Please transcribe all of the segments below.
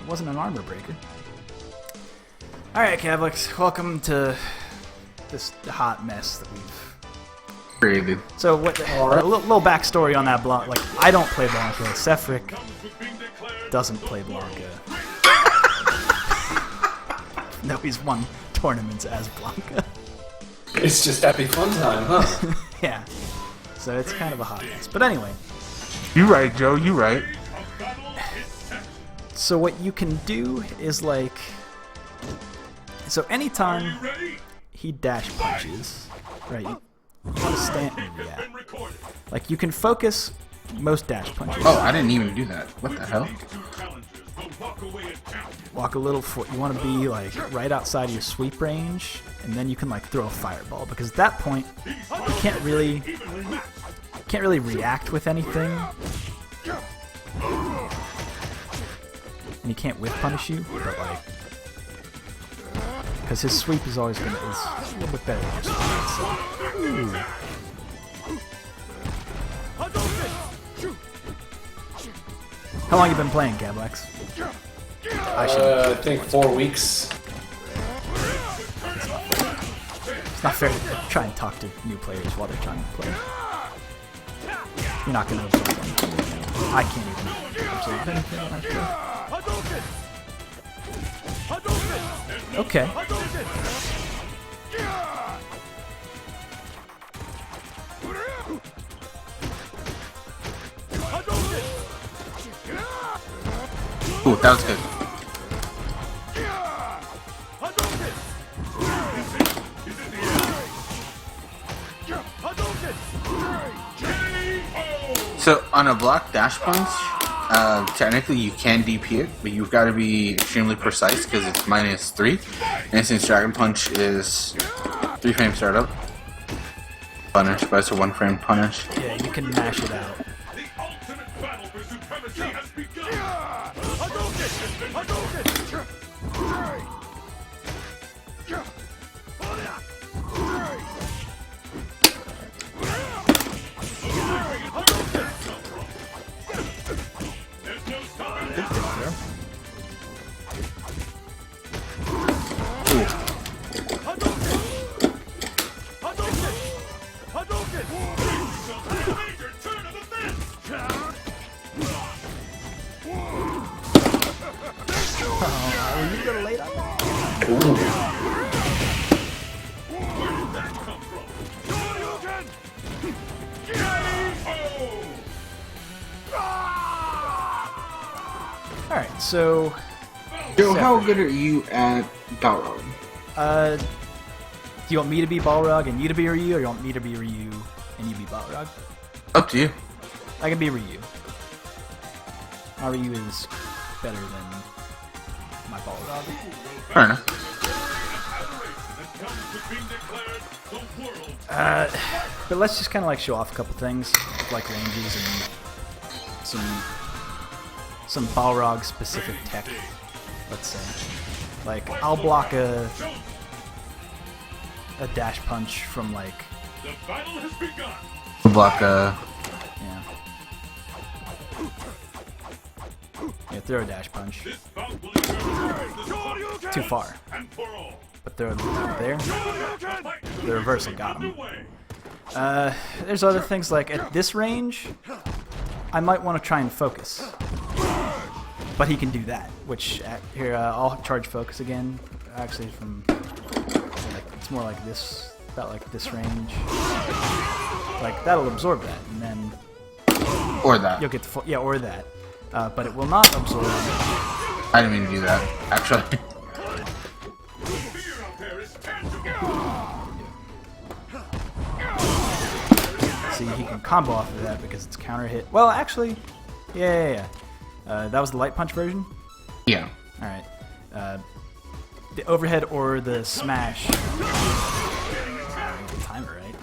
It wasn't an armor breaker. Alright, Cavlix, welcome to this hot mess that we've created. So, what? A little backstory on that Blanca. Like, I don't play Blanca. Sefric doesn't play Blanca. No, he's won tournaments as Blanca. It's just happy fun time, huh? Yeah. So it's kind of a hot mess. But anyway. You right, Joe. You right. So what you can do is like. So anytime he dash punches, right? You gotta stand. Yeah. Like you can focus most dash punches. Oh, I didn't even do that. What the hell? Walk a little. You want to be like right outside of your sweep range, and then you can like throw a fireball because at that point you can't really react with anything, and he can't whiff punish you. But like, because his sweep is always gonna is a little bit better than your sweep. So. How long you been playing, Gablex? I think 4 weeks. It's not fair to try and talk to new players while they're trying to play. You're not going to absorb anything. I can't even absorb anything when I play. Okay. Ooh, that was good. So on a block dash punch, technically you can DP it, but you've got to be extremely precise because it's -3. And since Dragon Punch is 3-frame startup, punish, but it's a 1-frame punish. Yeah, you can mash it out. Alright, so... Joe, how good are you at Balrog? Do you want me to be Balrog and you to be Ryu, or you want me to be Ryu and you be Balrog? Up to you. I can be Ryu. My Ryu is better than my Balrog. Fair enough. But let's just kind of like show off a couple things, like ranges and some Balrog specific tech. Let's say, like I'll block a dash punch from like Block yeah, throw a dash punch too far, but throw there. The reversal got him. There's other things like at this range, I might want to try and focus. But he can do that, which here I'll charge focus again. Actually, from like it's more like this, about like this range. Like that'll absorb that, and then or that. you'll get the full, yeah, or that. But it will not absorb. I didn't mean to do that, actually. See, he can combo off of that because it's counter hit. Well, actually, yeah. That was the light punch version? Yeah. Alright. The overhead or the smash. The timer, right?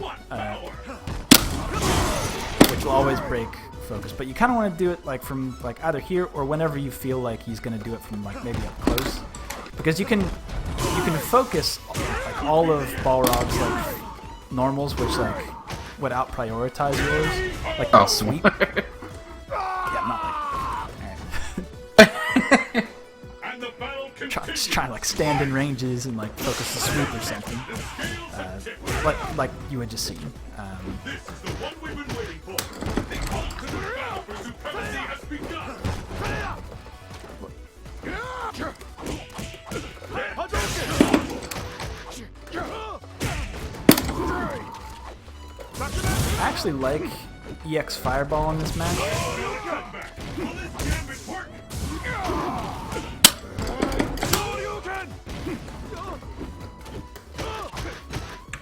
Which will always break focus. But you kind of want to do it like from like either here or whenever you feel like he's going to do it from like maybe up close. Because you can focus like all of Balrog's like normals, which like would out prioritize yours. Like the sweep. Yeah, I'm not like just trying to like stand in ranges and like focus the sweep or something, like you had just seen. I actually like EX Fireball on this match.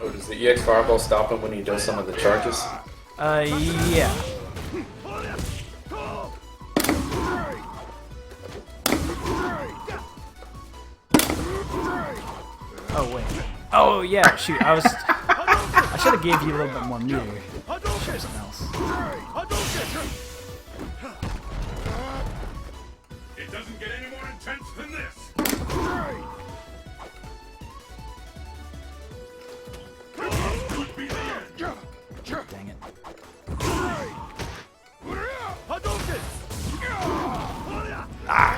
Oh, does the EX Fireball stop him when he does some of the charges? Yeah. Oh wait. Oh yeah. Shoot. I should have gave you a little bit more meter. Show something else. It doesn't get any more intense than this. Could be the end. Dang it. Ah!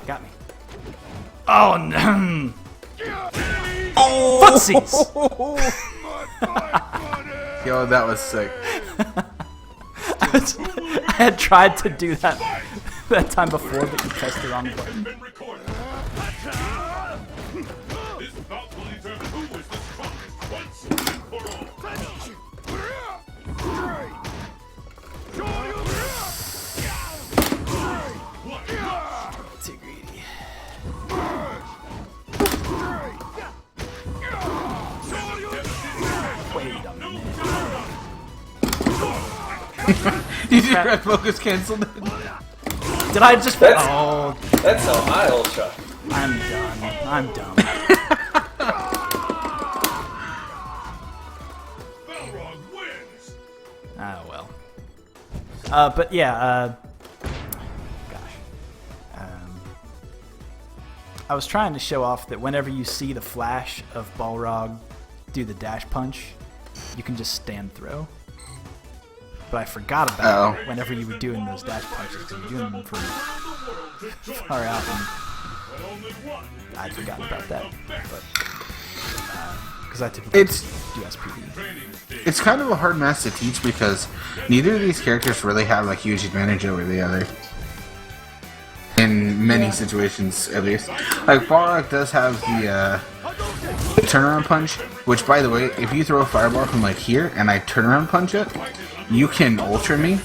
Got me. Oh no! Oh! Footsies! Yo, that was sick. I had tried to do that time before, but you pressed the wrong button. Been recorded. This bout will determine who is the strongest once and for all. Too greedy. Wait a minute. Did you red focus canceled it? Did I just? Oh, That's how I ultra. I'm done. I'm dumb. Balrog wins. Ah well. But yeah. Gosh. I was trying to show off that whenever you see the flash of Balrog do the dash punch, you can just stand throw. But I forgot about it whenever you were doing those dash punches, because you're doing them from far out, and I'd forgotten about that. But because I typically do SPD. It's kind of a hard match to teach because neither of these characters really have a huge advantage over the other. In many situations, at least. Like, Balrog does have the turnaround punch, which, by the way, if you throw a fireball from like here and I turnaround punch it, you can ultra me,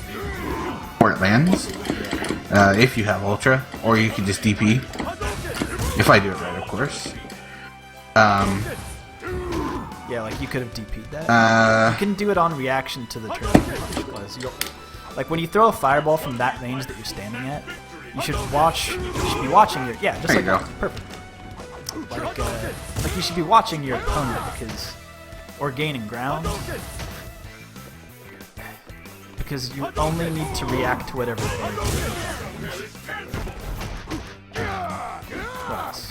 or it lands, if you have ultra, or you can just DP, if I do it right, of course. Yeah, like you could have DP'd that. You can do it on reaction to the turn punch, because like when you throw a fireball from that range that you're standing at, you should be watching your just there like you go. that. Perfect. Like you should be watching your opponent or gaining ground. Because you only need to react to whatever they're doing. What else?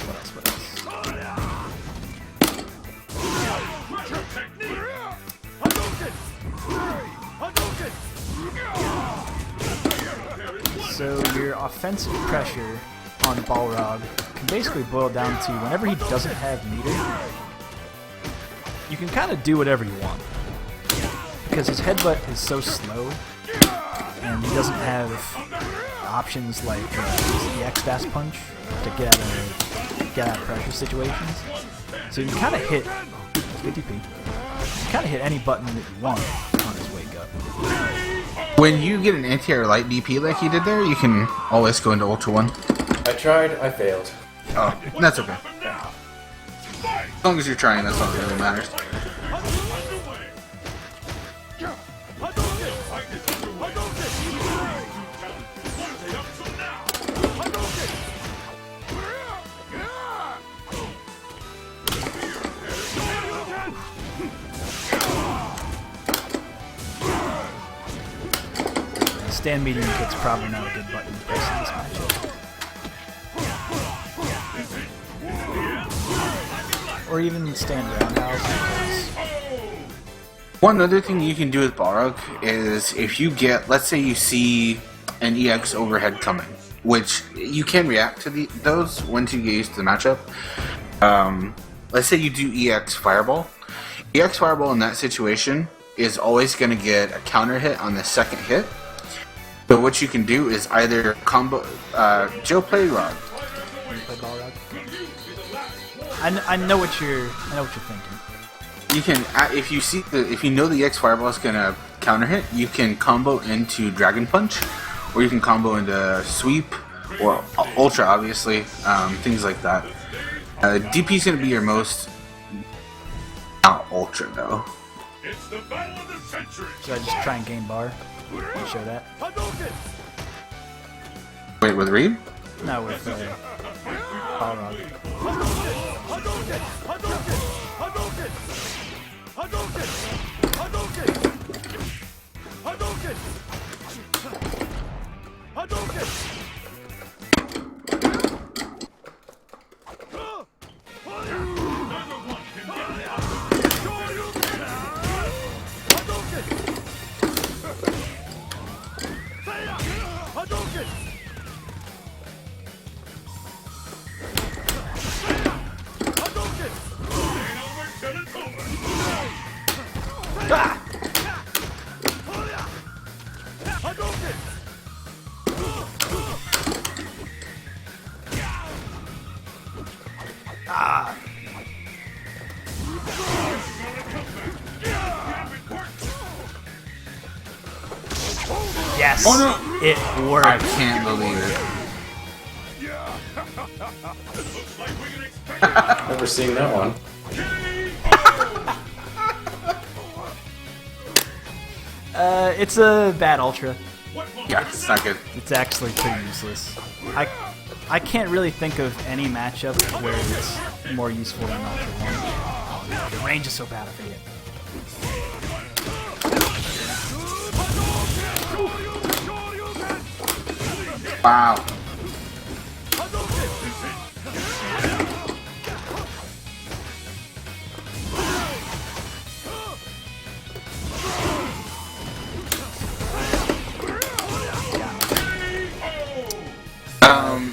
So your offensive pressure on Balrog can basically boil down to whenever he doesn't have meter, you can kind of do whatever you want. Because his headbutt is so slow, and he doesn't have options like the EX dash punch to get out of pressure situations. So you can kind of hit any button that you want on his wake up. When you get an anti-air light DP like you did there, you can always go into Ultra 1. I tried, I failed. Oh, that's okay. As long as you're trying, that's all that really matters. Stand medium kick's probably not a good button to press in this matchup. Or even stand roundhouse. One other thing you can do with Balrog is if you get, let's say you see and EX overhead coming, which you can react to those once you get used to the matchup. Let's say you do EX Fireball. EX Fireball in that situation is always going to get a counter hit on the second hit. But what you can do is either combo. Joe, play Rod. I know what you're thinking. You can, if you know the EX Fireball is going to counter hit, you can combo into Dragon Punch, or you can combo into Sweep or Ultra, obviously, things like that. DP is going to be your most. Not Ultra though. It's the battle of the century. Should I just try and gain bar? Can you show that? Wait, with Reed? No, with Balrog. Yes! Oh, no. It worked. I can't believe it. Never seen that one. It's a bad Ultra. Yeah, it's not good. It's actually pretty useless. I can't really think of any matchup where it's more useful than Ultra 1. The range is so bad, I forget. Wow.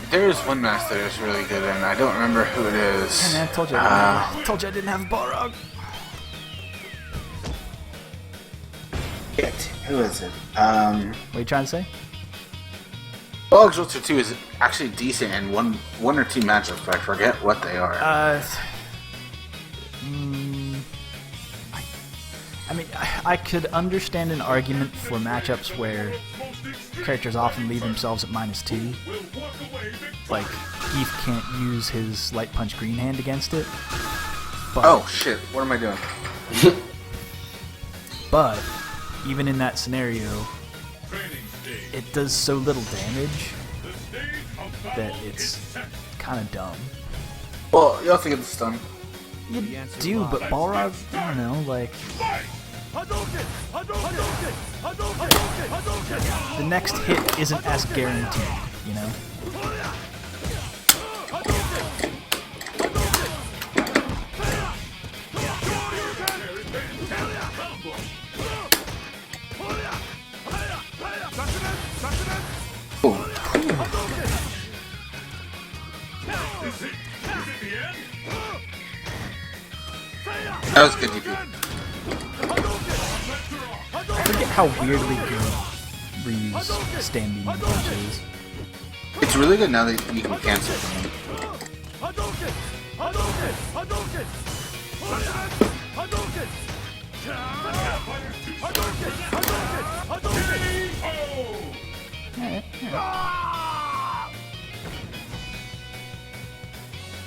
There is one master that's really good, and I don't remember who it is. Man, I told you I didn't have Balrog. Shit, who is it? What are you trying to say? Balrog's Ultra 2 is actually decent in one or two matchups, but I forget what they are. I mean, I could understand an argument for matchups where characters often leave themselves at -2. Like, Heath can't use his Light Punch Green Hand against it. But, Oh shit, what am I doing? but, even in that scenario, it does so little damage that it's kind of dumb. Well, you also get the stun. You do, but Balrog, I don't know, like... The next hit isn't as guaranteed, you know? Oh. That was good DP. I forget how weirdly good Ryu's stand beam punch is. It's really good now that you can cancel them.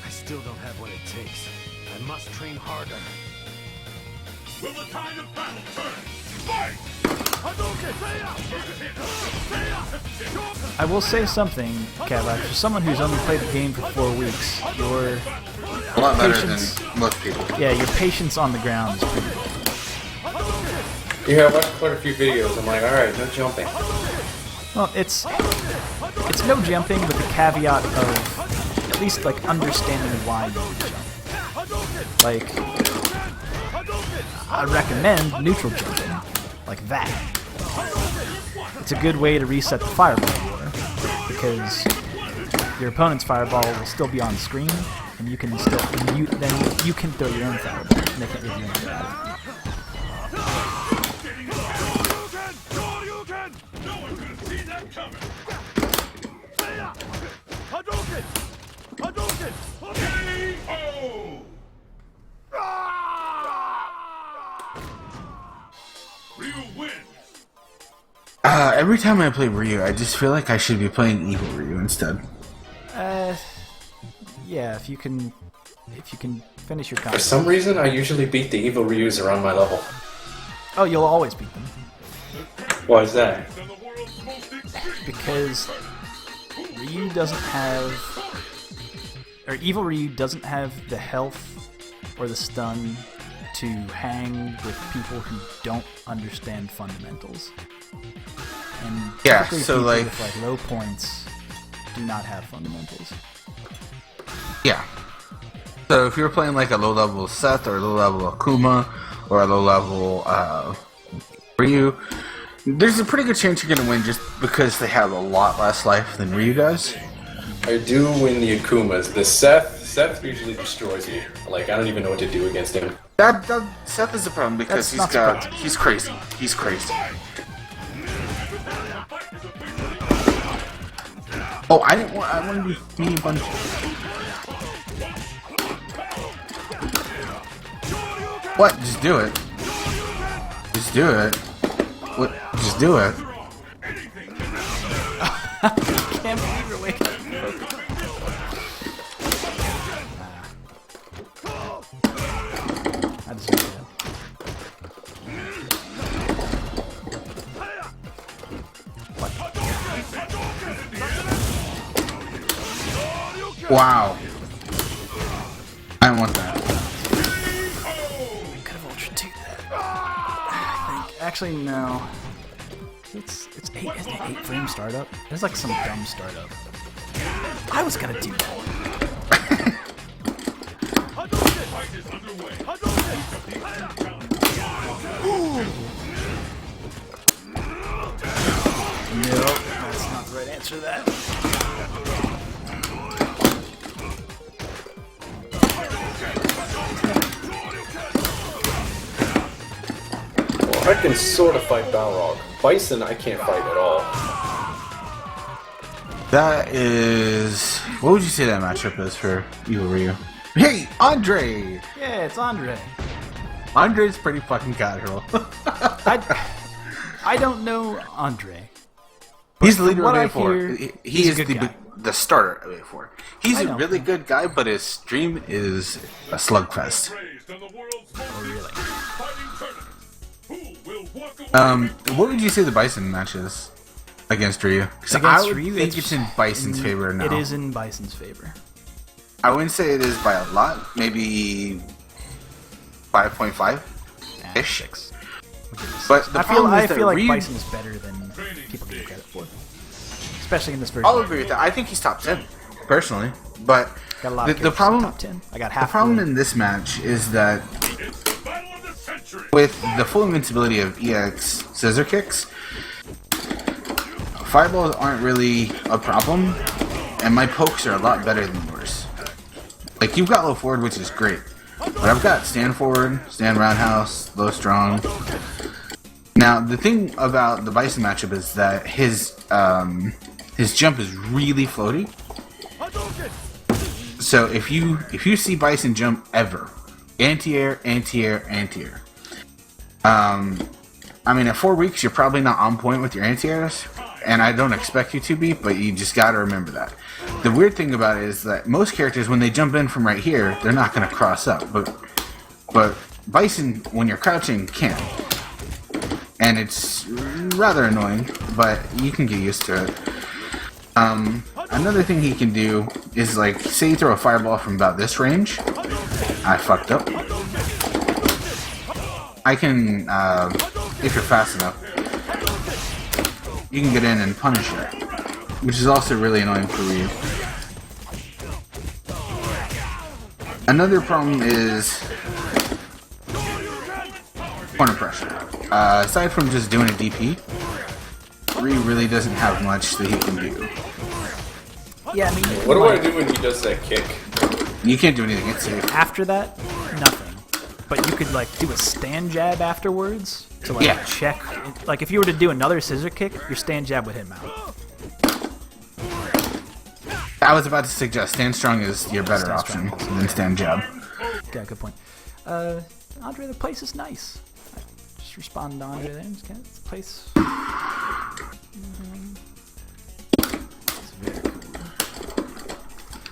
I still don't have what it takes. I must train harder. Will the tide of battle turn? Fight! I will say something, Kava. For someone who's only played the game for 4 weeks, your A lot better patience, than most people. yeah, your patience on the ground is pretty good. Yeah, I watched quite a few videos. I'm like, alright, no jumping. Well, it's no jumping with the caveat of at least like understanding why you jump. Like, I recommend neutral jumping, like that. It's it's a good way to reset the fireball war, because your opponent's fireball will still be on screen, and you can still then you can throw your own fireball, and they can't really do anything about it. No one could have seen that coming. KO! Ryu wins. Every time I play Ryu, I just feel like I should be playing Evil Ryu instead. Yeah, if you can finish your For combo. some reason, I usually beat the evil Ryus around my level. Oh, you'll always beat them. Why is that? And the world's most extreme. Because Ryu doesn't have, or Evil Ryu doesn't have the health or the stun to hang with people who don't understand fundamentals. And Yeah, typically so, people like- with low points do not have fundamentals. Yeah. So if you're playing like a low level Seth or a low level Akuma or a low level Ryu, there's a pretty good chance you're gonna win just because they have a lot less life than Ryu does. I do win the Akumas. The Seth usually destroys me. Like, I don't even know what to do against him. That Seth is the problem because That's not he's crazy. He's crazy. Oh, I wanted to be a bunch. What? Just do it. Just do it. What? Just do it. Can't believe you're waking up. I deserve that. Wow. I don't want that. I could have ultra 2 that. I think. Actually, no. It's 8, isn't it? 8 frame startup? There's like some dumb startup. I was gonna do that. Fight is underway. Nope, that's not the right answer to that. Well, I can sort of fight Balrog. Bison, I can't fight at all. That is. What would you say that matchup is for Evil Ryu? Hey, Andre! Yeah, it's Andre. Andre's pretty fucking casual. I don't know Andre. He's the leader what of I A4. hear, He he's a is good guy. the starter of A4. He's I a know. really good guy, but his stream is a slugfest. Raised on the world's most really? fighting tournament. Who will walk away? What would you say the Bison match is against Ryu? 'Cause I Against would Ryu, think it's in Bison's favor now. It is in Bison's favor. I wouldn't say it is by a lot. Maybe 5.5 ish. 6. But the I problem is that feel like Ryu. Bison's better than people give credit for. Especially in this version. I'll agree with that. I think he's top 10 personally, but Got a lot the of characters in problem top 10. I got the half problem the- in this match is that It's the battle of the century. with the full invincibility of EX scissor kicks, fireballs aren't really a problem, and my pokes are a lot better than yours. Like, you've got low forward, which is great, but I've got stand forward, stand roundhouse, low strong. Now, the thing about the Bison matchup is that his jump is really floaty. So if you see Bison jump ever, anti-air, anti-air, anti-air. I mean, at 4 weeks, you're probably not on point with your anti-airs, and I don't expect you to be, but you just gotta remember that. The weird thing about it is that most characters, when they jump in from right here, they're not gonna cross up, but Bison, when you're crouching, can. And it's rather annoying, but you can get used to it. Another thing he can do is, like, say you throw a fireball from about this range. I fucked up. I can, if you're fast enough, you can get in and punish it, which is also really annoying for Ryu. Another problem is corner pressure. Aside from just doing a DP, 3 really doesn't have much that he can do. Yeah, I mean, What do I do when he does that kick? You can't do anything. It's safe. after that, nothing. But you could like do a stand jab afterwards to like Yeah. check. Like if you were to do another scissor kick, your stand jab would hit him out. I was about to suggest stand strong is your better option than stand jab. Yeah, good point. Andre, the place is nice. I just responded to Andre there. Just kind of, the place. It's very cool.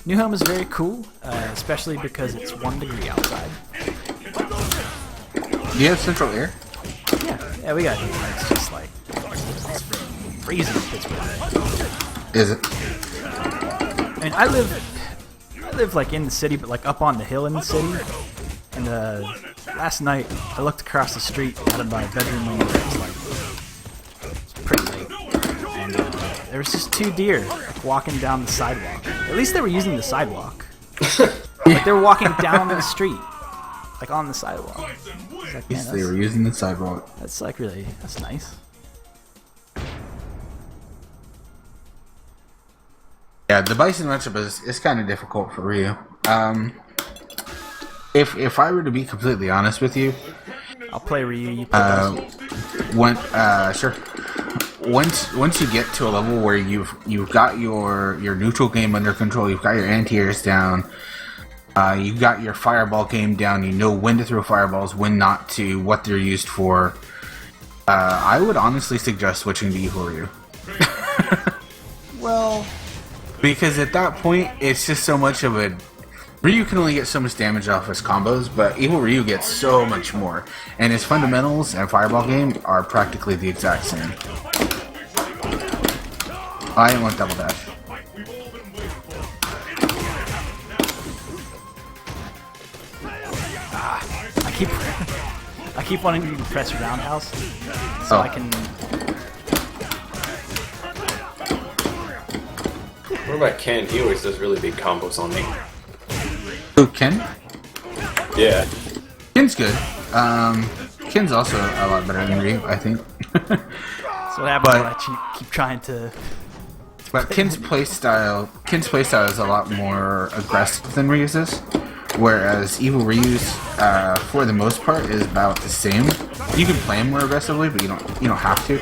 New home is very cool, especially because it's 1 degree outside. Do you have central air? Yeah, we got heat. It's just like it's freezing in Pittsburgh. Is it? I mean, I live like in the city, but like up on the hill in the city. And last night, I looked across the street out of my bedroom window. It was like it's pretty late, and there was just 2 deer like, walking down the sidewalk. At least they were using the sidewalk. Like they were walking down the street, like on the sidewalk. It's like, Yes, man, they were using the sidewalk. that's like really that's nice. Yeah, the Bison matchup is kind of difficult for Ryu. If I were to be completely honest with you, I'll play Ryu. You play sure. Once you get to a level where you've got your neutral game under control, you've got your anti-airs down, you've got your fireball game down, you know when to throw fireballs, when not to, what they're used for. I would honestly suggest switching to Evil Ryu. well. Because at that point, it's just so much of a... Ryu can only get so much damage off his combos, but Evil Ryu gets so much more. And his fundamentals and fireball game are practically the exact same. I didn't want double dash. I keep wanting you to press roundhouse so I can. What about Ken? He always does really big combos on me. Who, Ken? Yeah. Ken's good. Ken's also a lot better than Ryu, I think. So what happens when I keep trying to. But Ken's playstyle is a lot more aggressive than Ryu's is, whereas Evil Ryu's, for the most part, is about the same. You can play him more aggressively, but you don't have to.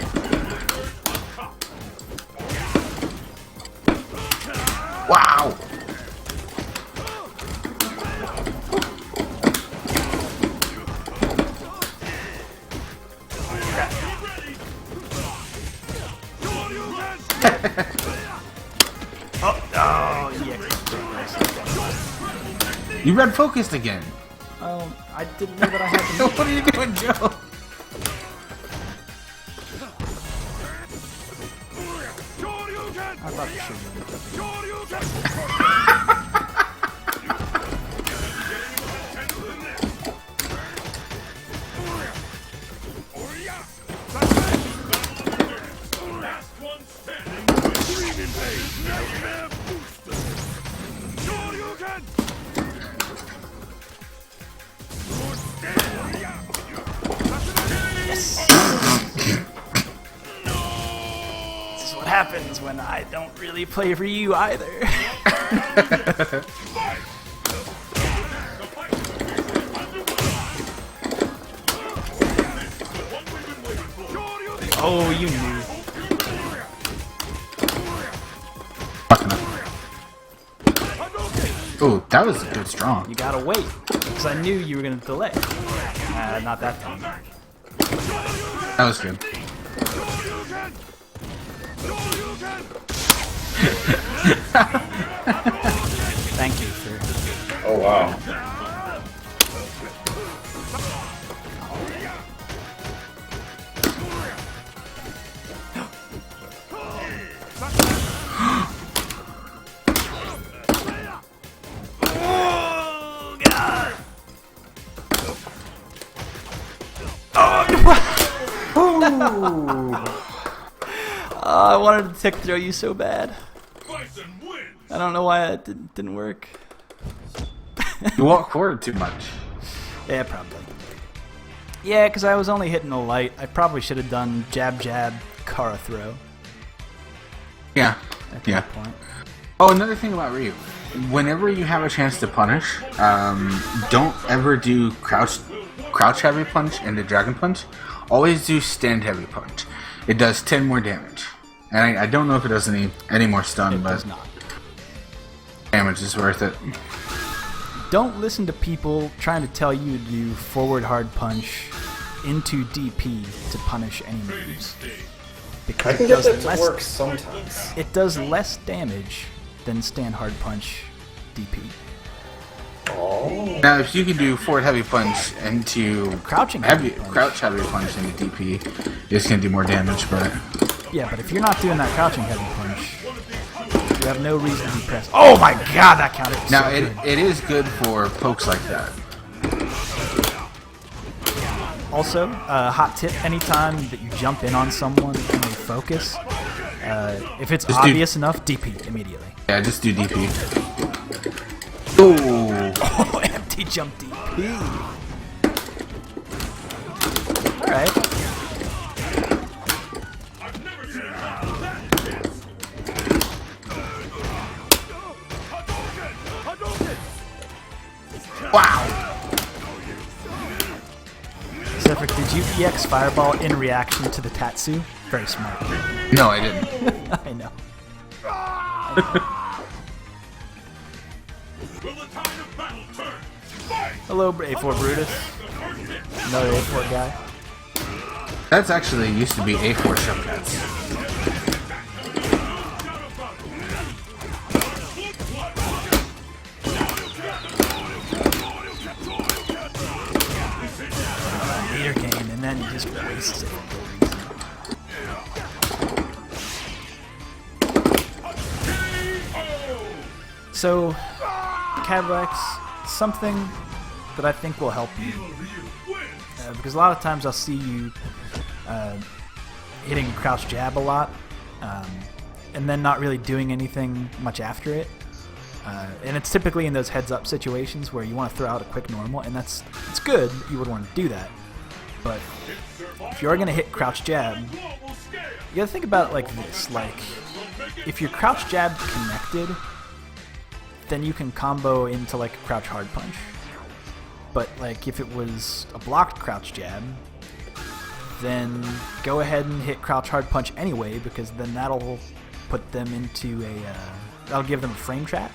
Wow! Oh, yeah. You red focused again. I didn't know that I had to. What are you doing, Joe? I thought you should. This is what happens when I don't really play for you either. Oh, you knew. Oh, that was good strong. You gotta wait, because I knew you were gonna delay. Not that time. That was good. Thank you for. Oh wow. Oh God! I wanted to tick throw you so bad. Bison wins. I don't know why it didn't work. You walk forward too much. Yeah, probably. Yeah, because I was only hitting the light. I probably should have done jab, jab, Kara throw. Yeah. at Yeah. that point. Oh, another thing about Ryu. Whenever you have a chance to punish, don't ever do crouch heavy punch into dragon punch. Always do stand heavy punch. It does 10 more damage. And I don't know if it does any more stun, It but does not. damage is worth it. Don't listen to people trying to tell you to do forward hard punch into DP to punish any moves. Because I can it get does that to less, work sometimes. it does less damage than stand hard punch DP. Oh. Now, if you can do forward heavy punch into Crouching heavy punch. crouch heavy punch into DP, it's gonna do more damage. But Yeah, but if you're not doing that crouching heavy punch, you have no reason to be pressed. Oh my god, that counted. now So good. it is good for pokes like that. Also, hot tip: anytime that you jump in on someone and they focus, if it's Just do- obvious enough, DP immediately. Yeah, just do DP. Ooh. Oh, empty jump DP. All right. Wow. Cedric, did you EX Fireball in reaction to the Tatsu? Very smart. No, I didn't. I know. Will the tide of battle turn? Fight! Hello, A4 Brutus. Another A4 guy. That's actually used to be A4 Showcats. Meter gain, and then he just wastes it for no reason. So, Cadlex, something that I think will help you. Because a lot of times I'll see you hitting crouch jab a lot, and then not really doing anything much after it. And it's typically in those heads-up situations where you want to throw out a quick normal, and it's good. You would want to do that. But if you are going to hit crouch jab, you got to think about it like this. Like, if your crouch jab connected, then you can combo into like a crouch hard punch. But like if it was a blocked crouch jab, then go ahead and hit crouch hard punch anyway, because then that'll put them into that'll give them a frame trap.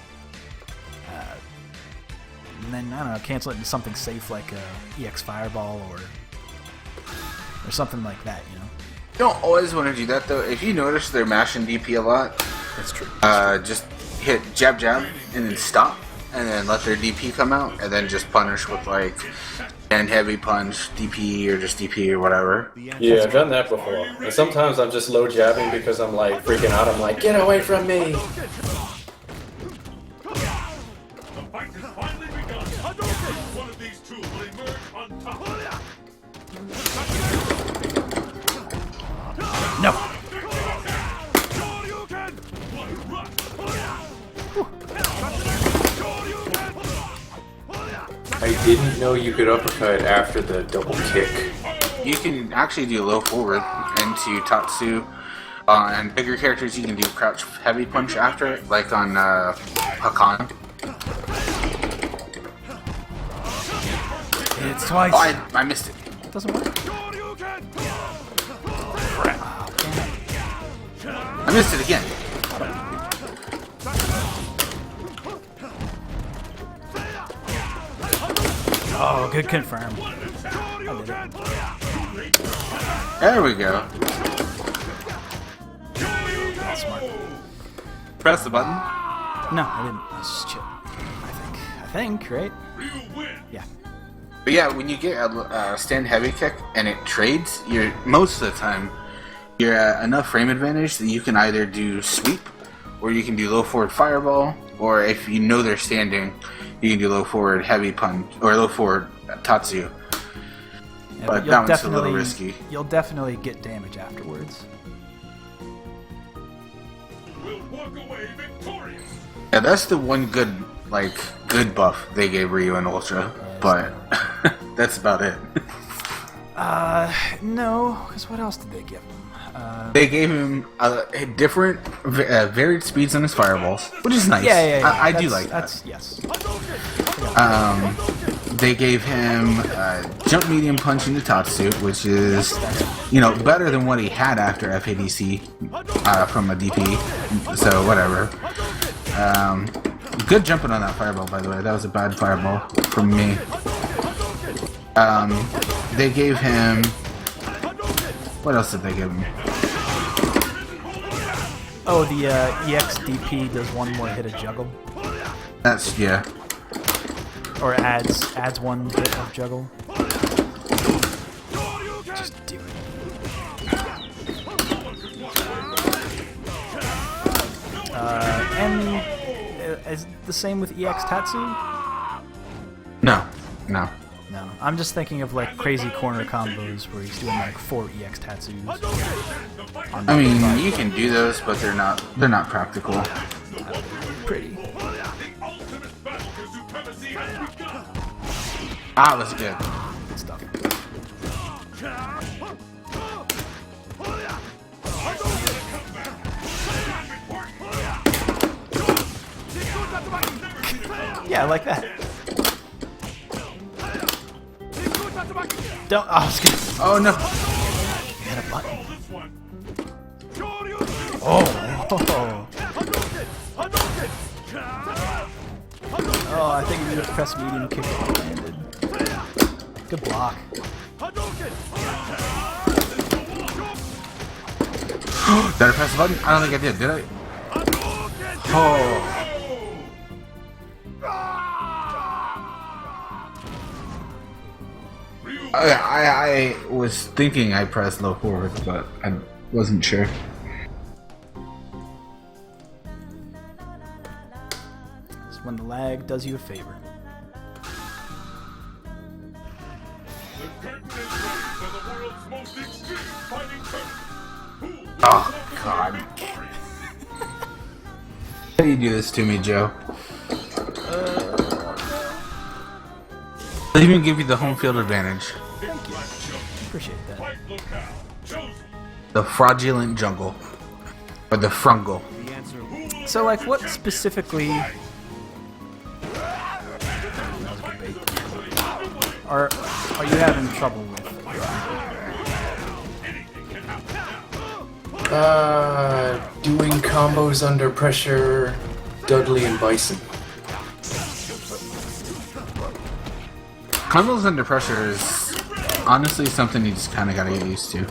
And then, I don't know, cancel it into something safe like a EX Fireball or something like that, you know? You don't always want to do that though. If you notice they're mashing DP a lot, That's true. just hit jab jab and then stop, and then let their DP come out, and then just punish with like stand heavy punch, DP, or just DP or whatever. Yeah, I've done that before. And sometimes I'm just low jabbing because I'm like freaking out. I'm like, get away from me! The fight has finally begun. One of these two will emerge on top. No! I didn't know you could uppercut after the double kick. You can actually do low forward into Tatsu. And bigger characters, you can do crouch heavy punch after it, like on Hakan. It's twice. Oh, I missed it. It doesn't work. I missed it again. Oh, good confirm. I did it. There we go. That's smart. Press the button. No, I didn't. I was just chilling. I think, right? You win. Yeah. But yeah, when you get a stand heavy kick and it trades, you're most of the time you're at enough frame advantage that you can either do sweep, or you can do low forward fireball, or if you know they're standing, you can do low forward heavy punch or low forward Tatsu. Yeah, But you'll that one's a little definitely- risky. You'll definitely get damage afterwards. We'll walk away victorious. Yeah, that's the one good buff they gave Ryu in Ultra, but that's about it. No, because what else did they give him? They gave him different, varied speeds on his fireballs, which is nice. Yeah. I do like that. That's yes. They gave him jump medium punch into Tatsu, which is, better than what he had after FADC from a DP. So whatever. Good jumping on that fireball, by the way. That was a bad fireball from me. They gave him. What else did they give him? Oh, the EXDP does one more hit of juggle, That's yeah. or adds one hit of juggle. Just do it. And is the same with EX Tatsu? No. No, I'm just thinking of like crazy corner combos where he's doing like 4 EX Tatsus. I mean, you can do those, but they're not practical. Pretty. Ah, that's good. Good stuff. Yeah, like that. Don't. Oh, I was gonna. Oh no! Hit a button. Oh. Oh, I think you just press medium kick and landed. Good block. Did I press the button? I don't think I did. Did I? Oh. I was thinking I pressed low forward, but I wasn't sure. It's when the lag does you a favor. Oh God! How do you do this to me, Joe? They even give you the home field advantage. Thank you. Appreciate that. The fraudulent jungle. Or the frungle. So, like, what specifically are you having trouble with? Doing combos under pressure, Dudley and Bison. Combos under pressure is honestly something you just kind of gotta get used to.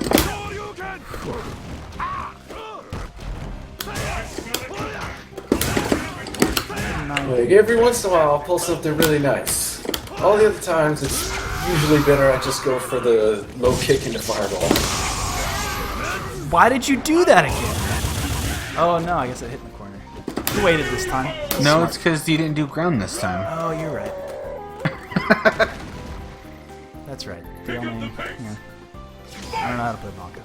Like, every once in a while I'll pull something really nice. All the other times it's usually better I just go for the low kick into fireball. Why did you do that again? Oh no, I guess it hit in the corner. You waited this time. That's No, smart. it's because you didn't do ground this time. Oh, you're right. That's right. The only. Yeah. I don't know how to play Blanca.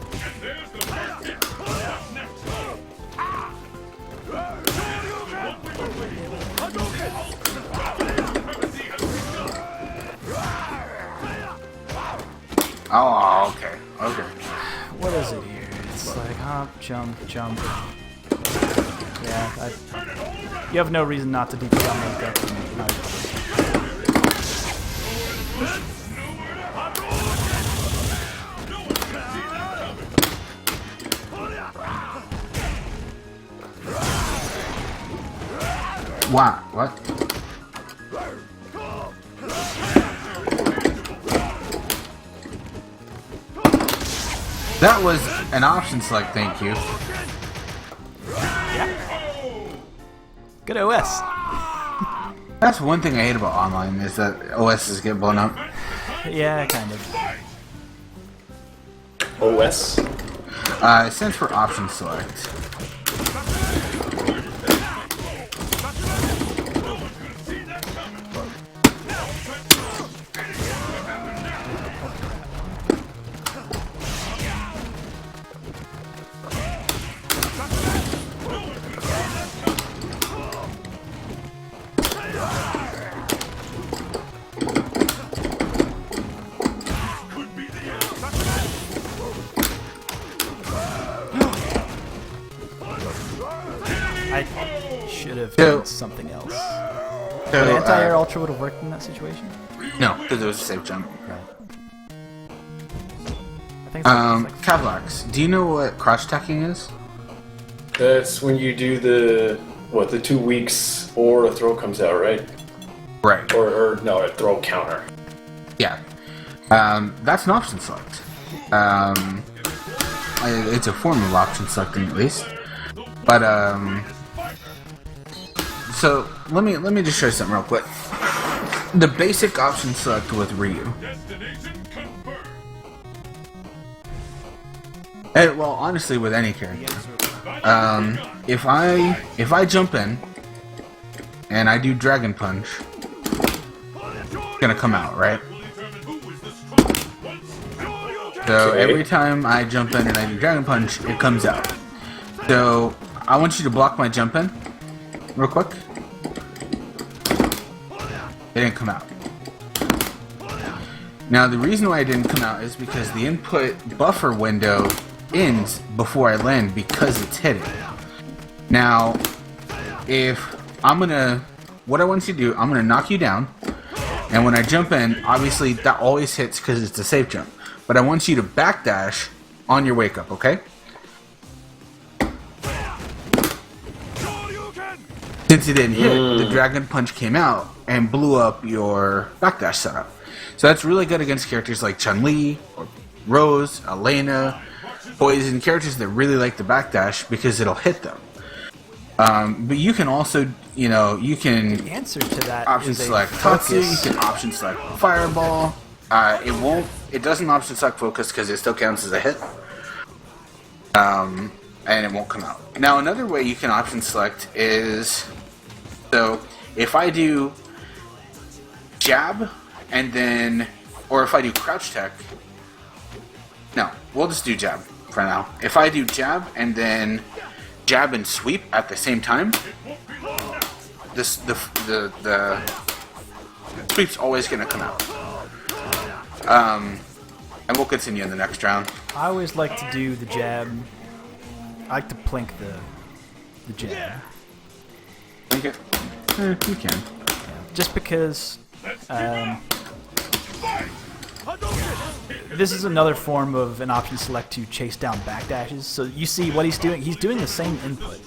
Oh, okay. Okay. What is it here? It's like hop, jump, jump. Yeah, you have no reason not to do jump like that. Wow. What? That was an option select, thank you. Good OS. That's one thing I hate about online, is that OSs get blown up. Yeah, kind of. OS? It stands for option select. I should have So- done something else. So, But anti-air ultra would have worked in that situation. no, because it was a safe jump. Right. I think it's like Cavlax, do you know what crouch tacking is? That's when you do the 2 weeks or a throw comes out, right? Right. Or no, a throw counter. Yeah. That's an option select. It's a form of option selecting at least. But so let me just show you something real quick. The basic option select with Ryu. Destination confirmed. And, well, honestly, with any character. If I jump in and I do Dragon Punch, it's gonna come out, right? So Okay. every time I jump in and I do Dragon Punch, it comes out. So I want you to block my jump in, real quick. It didn't come out. Now the reason why it didn't come out is because the input buffer window ends before I land because it's hidden. Now, what I want you to do, I'm gonna knock you down, and when I jump in, obviously that always hits because it's a safe jump. But I want you to backdash on your wake up, okay? Since it didn't hit, the Dragon Punch came out and blew up your backdash setup. So that's really good against characters like Chun-Li, or Rose, Elena, Poison, characters that really like the backdash because it'll hit them. But you can also, you can the answer to that option is a select Tatsu, you focus. can option select Fireball. It doesn't option select Focus because it still counts as a hit. And it won't come out. Now another way you can option select is, so if I do jab and then, or if I do crouch tech, no, we'll just do jab for now. If I do jab and then jab and sweep at the same time, the sweep's always going to come out. And we'll continue in the next round. I always like to do the jab. I like to plink the jab. Okay. You can. Just because this is another form of an option select to chase down backdashes. So you see what he's doing. He's doing the same input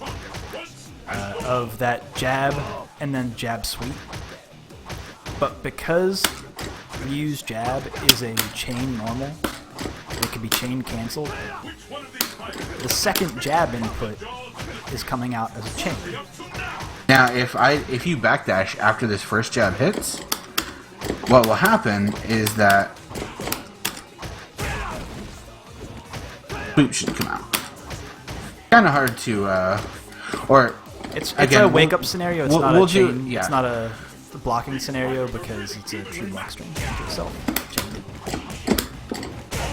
of that jab and then jab sweep. But because Ryu's jab is a chain normal, it can be chain canceled, the second jab input is coming out as a chain. Now, if you backdash after this first jab hits, what will happen is that sweep should come out. Kind of hard to, or It's again, a wake up scenario. It's not we'll a chain. do- yeah. It's not a blocking scenario because it's a true lock string to itself.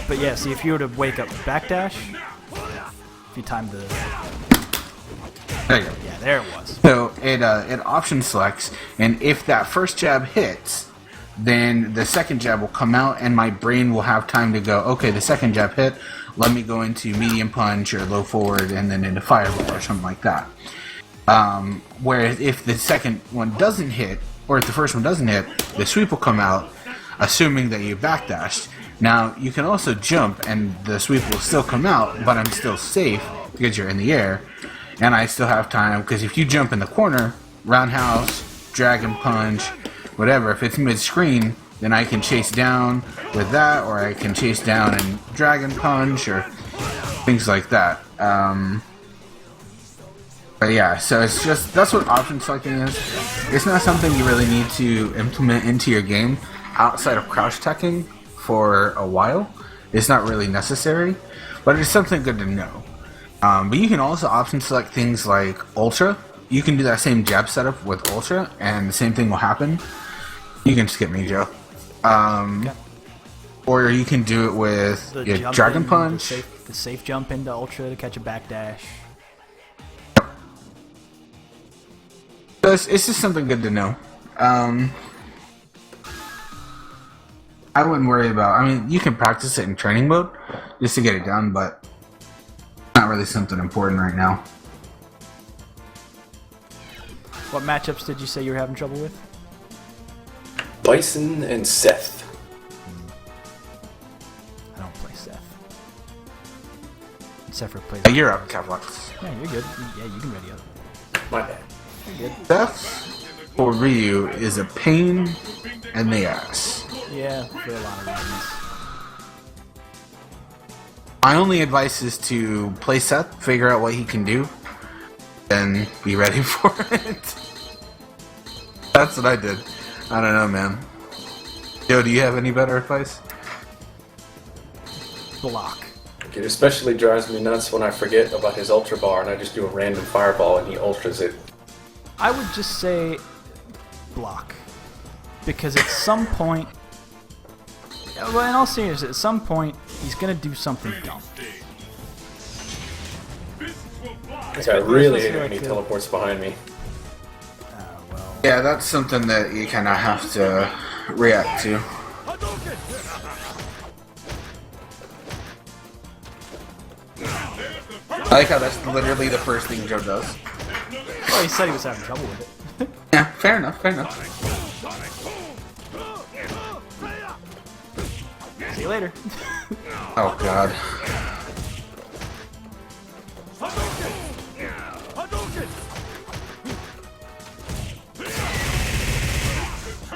But yeah, see, if you were to wake up backdash, if you time the, there you go. yeah, there it was. So it option selects, and if that first jab hits, then the second jab will come out, and my brain will have time to go, okay, the second jab hit, let me go into medium punch or low forward, and then into fireball or something like that. Whereas if the second one doesn't hit, or if the first one doesn't hit, the sweep will come out, assuming that you backdashed. Now, you can also jump, and the sweep will still come out, but I'm still safe because you're in the air, and I still have time, because if you jump in the corner, roundhouse, dragon punch, whatever, if it's mid-screen, then I can chase down with that, or I can chase down and dragon punch, or things like that. But yeah, so it's just, that's what option selecting is. It's not something you really need to implement into your game outside of crouch teching for a while. It's not really necessary, but it's something good to know. But you can also option select things like Ultra. You can do that same jab setup with Ultra, and the same thing will happen. You can skip me, Joe. Okay. Or you can do it with The your jump Dragon in, Punch. the safe jump into Ultra to catch a backdash. So it's just something good to know. I wouldn't worry about, I mean, you can practice it in training mode just to get it done, but not really something important right now. What matchups did you say you were having trouble with? Bison and Seth. I don't play Seth. Sephiroth plays. You're up, Cavlox. Yeah, you're good. Yeah, you can ready up. My bad. You're good. Seth for Ryu is a pain in the ass. Yeah, for a lot of reasons. My only advice is to play Seth, figure out what he can do, and be ready for it. That's what I did. I don't know, man. Joe, do you have any better advice? Block. It especially drives me nuts when I forget about his Ultra Bar and I just do a random fireball and he ultras it. I would just say block. Because at some point, well, in all seriousness, at some point, he's going to do something dumb. This guy really hate it when he teleports behind me. Well, Yeah, that's something that you kind of have to react to. I like how that's literally the first thing Joe does. well, he said he was having trouble with it. Yeah, fair enough, fair enough. See you later. Oh, God.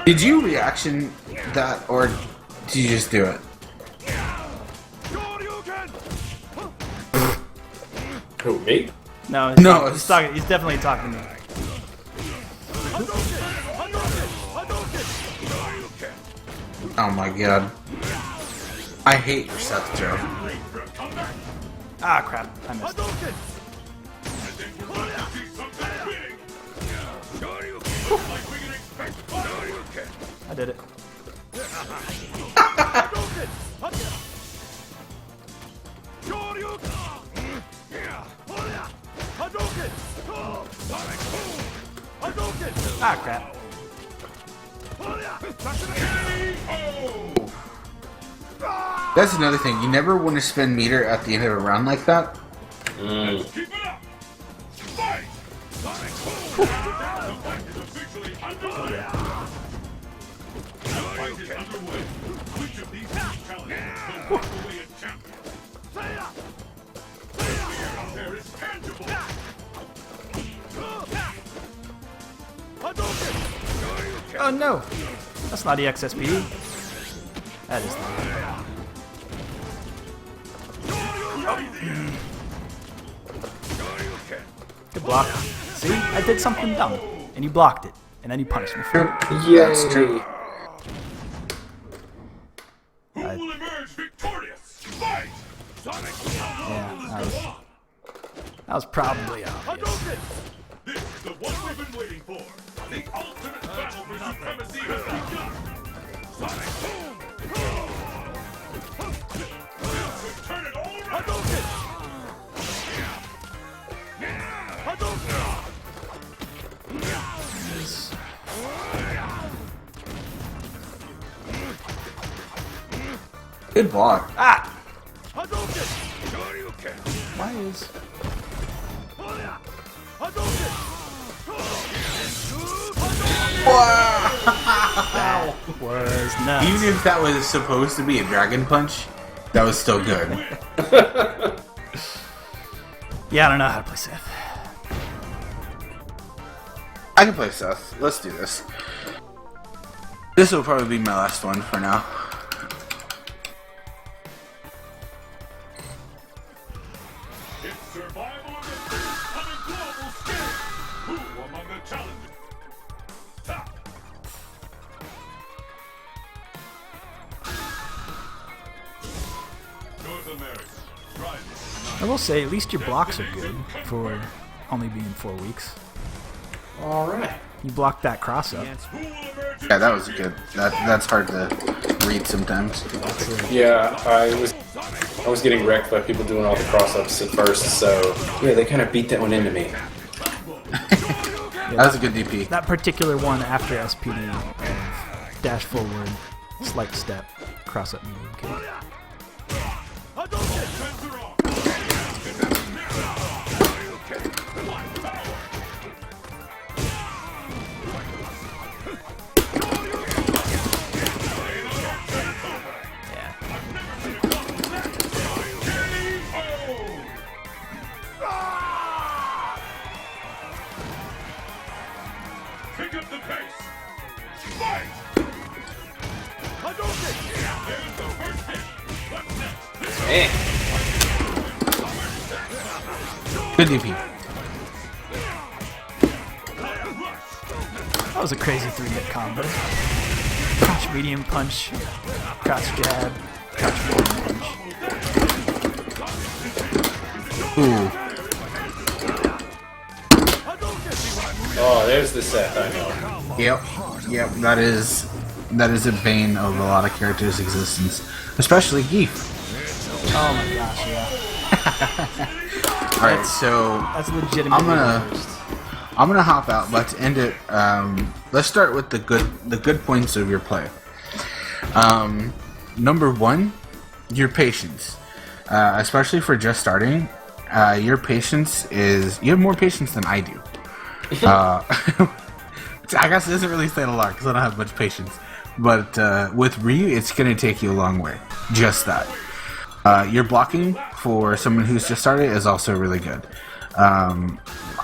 Did you reaction that, or did you just do it? Who, me? No, No, he's talking. He's definitely talking to me. Oh my God. I hate your Seth, Joe. Ah, crap. I missed it. I did it. Ah, crap. That's another thing. You never want to spend meter at the end of a round like that. Keep it up! Fight! The fight is officially underway! The fight is underway. Which of these two challengers will walk away a champion? The fear out there is tangible! Oh no! That's not EXSPD. That is not. Good block. See? I did something dumb. And you blocked it. And then you punished me for it. Yeah, That's true. Who will emerge victorious? Fight! Yeah, that was probably obvious. This is the one we've been waiting for. The ultimate battle for supremacy has begun. Sonic Boom! This could turn it all around. Good block. Ah! Why is... That was nuts. Even if that was supposed to be a dragon punch, that was still good. Yeah, I don't know how to play Seth. I can play Seth. Let's do this. This will probably be my last one for now. It's survival of the fittest on a global scale. Who among the challengers? Top. North America. Friday. I will say, at least your blocks are good for only being 4 weeks. Alright. You blocked that cross up. Who will emerge? Yeah, that was good. That's hard to read sometimes. Yeah, I was getting wrecked by people doing all the cross-ups at first, so yeah, they kind of beat that one into me. That was a good DP. That particular one after SPD of dash forward, slight step, cross up medium kick. Eh. Good DP. That was a crazy 3-hit combo. Crouch medium punch, crouch jab, crouch medium punch. Ooh. Oh, there's the Seth I know. Yep. That is a bane of a lot of characters' existence, especially Geef. Oh my gosh, yeah. All right, so That's legitimately I'm gonna hop out. Let's end it. Let's start with the good points of your play. Number one, your patience, especially for just starting. Your patience you have more patience than I do. I guess it doesn't really say a lot because I don't have much patience. But with Ryu, it's gonna take you a long way. Just that. Your blocking for someone who's just started is also really good.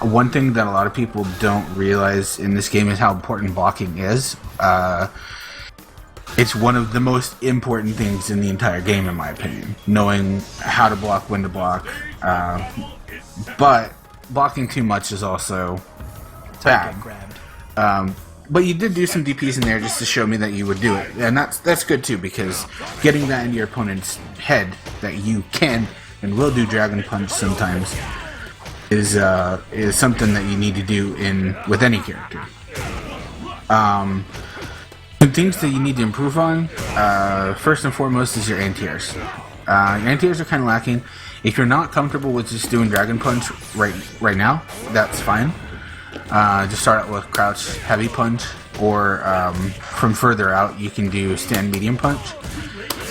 One thing that a lot of people don't realize in this game is how important blocking is. It's one of the most important things in the entire game, in my opinion. Knowing how to block, when to block. But blocking too much is also bad. get grabbed. But you did do some DPs in there just to show me that you would do it, and that's good too, because getting that into your opponent's head that you can and will do Dragon Punch sometimes is something that you need to do with any character. Some things that you need to improve on. First and foremost is your anti-airs. Your anti-airs are kind of lacking. If you're not comfortable with just doing Dragon Punch right now, that's fine. Just start out with crouch heavy punch, or from further out you can do stand medium punch,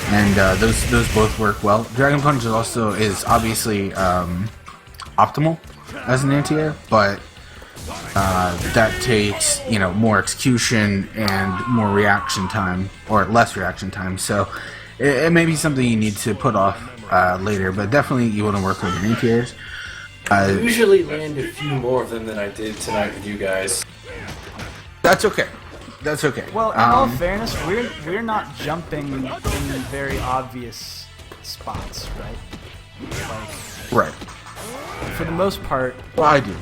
and those both work well. Dragon punch is obviously optimal as an anti-air, but that takes more execution and more reaction time, or less reaction time. So it may be something you need to put off later, but definitely you want to work on your anti-airs. I usually land a few more of them than I did tonight with you guys. That's okay. Well, in all fairness, we're not jumping in very obvious spots, right? Right. For the most part. Well, I do.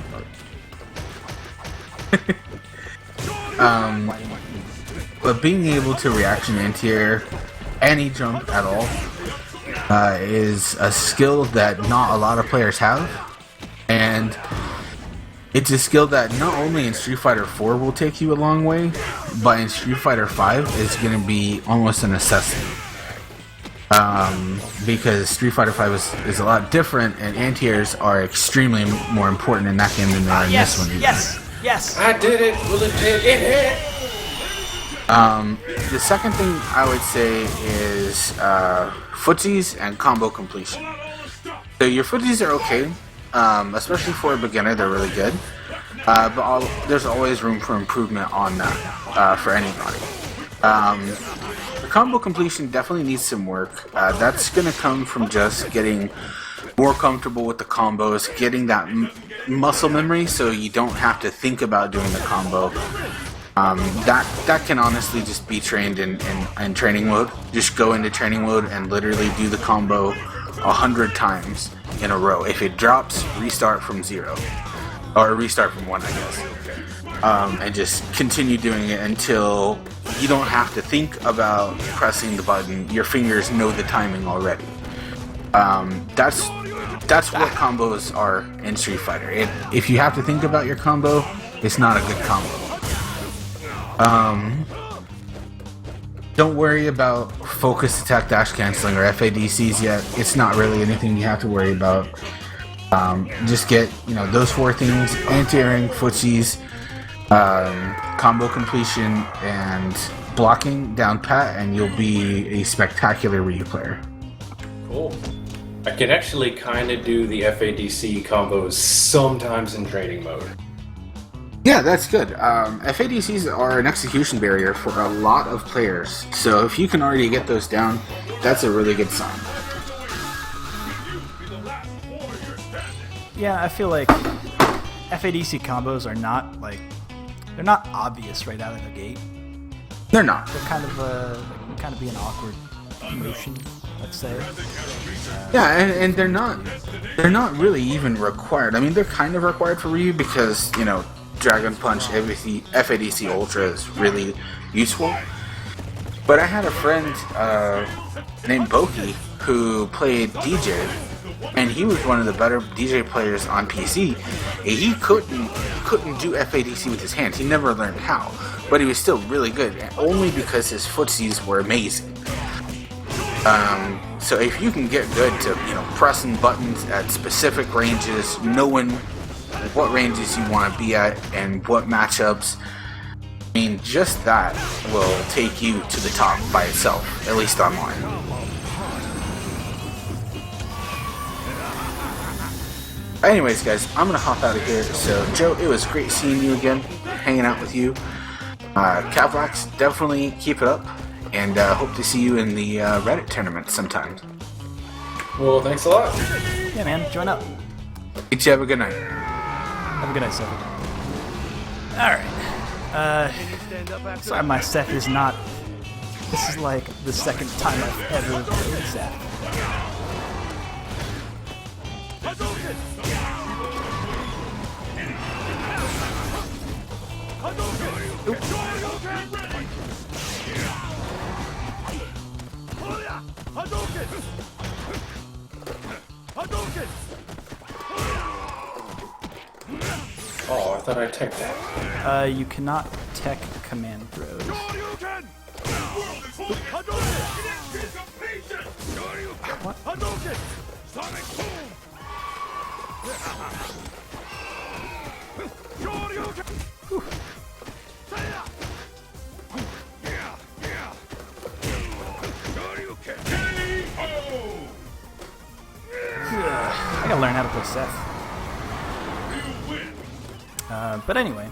But being able to reaction anti-air any jump at all is a skill that not a lot of players have. And it's a skill that not only in Street Fighter 4 will take you a long way, but in Street Fighter 5 is going to be almost a necessity. Because Street Fighter 5 is a lot different, and anti-airs are extremely more important in that game than they are in this one. Yes! I did it! Will it hit? The second thing I would say is footsies and combo completion. So your footsies are okay. Especially for a beginner, they're really good. But there's always room for improvement on that for anybody. The combo completion definitely needs some work. That's going to come from just getting more comfortable with the combos, getting that muscle memory so you don't have to think about doing the combo. That can honestly just be trained in training mode. Just go into training mode and literally do the combo 100 times in a row. If it drops, restart from 0. Or restart from 1, I guess. And just continue doing it until you don't have to think about pressing the button. Your fingers know the timing already. That's what combos are in Street Fighter. If you have to think about your combo, it's not a good combo. Don't worry about focus attack dash canceling or FADCs yet. It's not really anything you have to worry about. Just get those 4 things: anti-airing, footsies, combo completion, and blocking down pat, and you'll be a spectacular Ryu player. Cool. I can actually kind of do the FADC combos sometimes in training mode. Yeah, that's good. FADCs are an execution barrier for a lot of players, so if you can already get those down, that's a really good sign. Yeah, I feel like FADC combos are not they're not obvious right out of the gate. They're not. They're kind of be an awkward motion. let's say. Yeah, and they're not really even required. I mean, they're kind of required for Ryu because, you know, Dragon Punch FADC Ultra is really useful. But I had a friend named Boki who played DJ, and he was one of the better DJ players on PC. He couldn't do FADC with his hands. He never learned how, but he was still really good, only because his footsies were amazing. So if you can get good to, you know, pressing buttons at specific ranges, knowing what ranges you want to be at and what matchups, I mean, just that will take you to the top by itself, at least online. Anyways, guys, I'm going to hop out of here. So, Joe, it was great seeing you again, hanging out with you. Cavlax, definitely keep it up, and hope to see you in the Reddit tournament sometime. Well, thanks a lot. Yeah, man, join up. You have a good night. Have a good night, Seth. Alright. Sorry, my Seth is not... This is like the second time I've ever played Seth. Oh, I thought I teched that. You cannot tech command throws. What? I gotta learn how to play Seth. But anyway,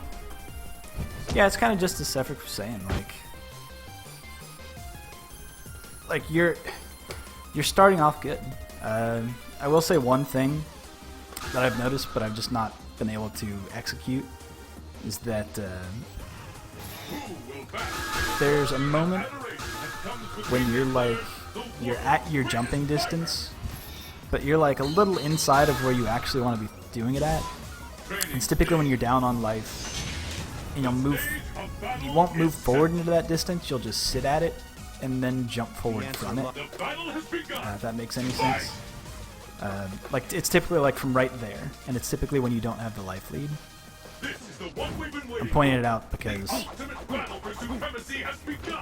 yeah, it's kind of just as Sefric was saying, like you're starting off good. I will say one thing that I've noticed, but I've just not been able to execute, is that there's a moment when you're at your jumping distance, but you're like a little inside of where you actually want to be doing it at. It's typically when you're down on life, and you won't move forward into that distance, you'll just sit at it and then jump forward from it. If that makes any sense. Like, it's typically like from right there, and it's typically when you don't have the life lead. I'm pointing it out because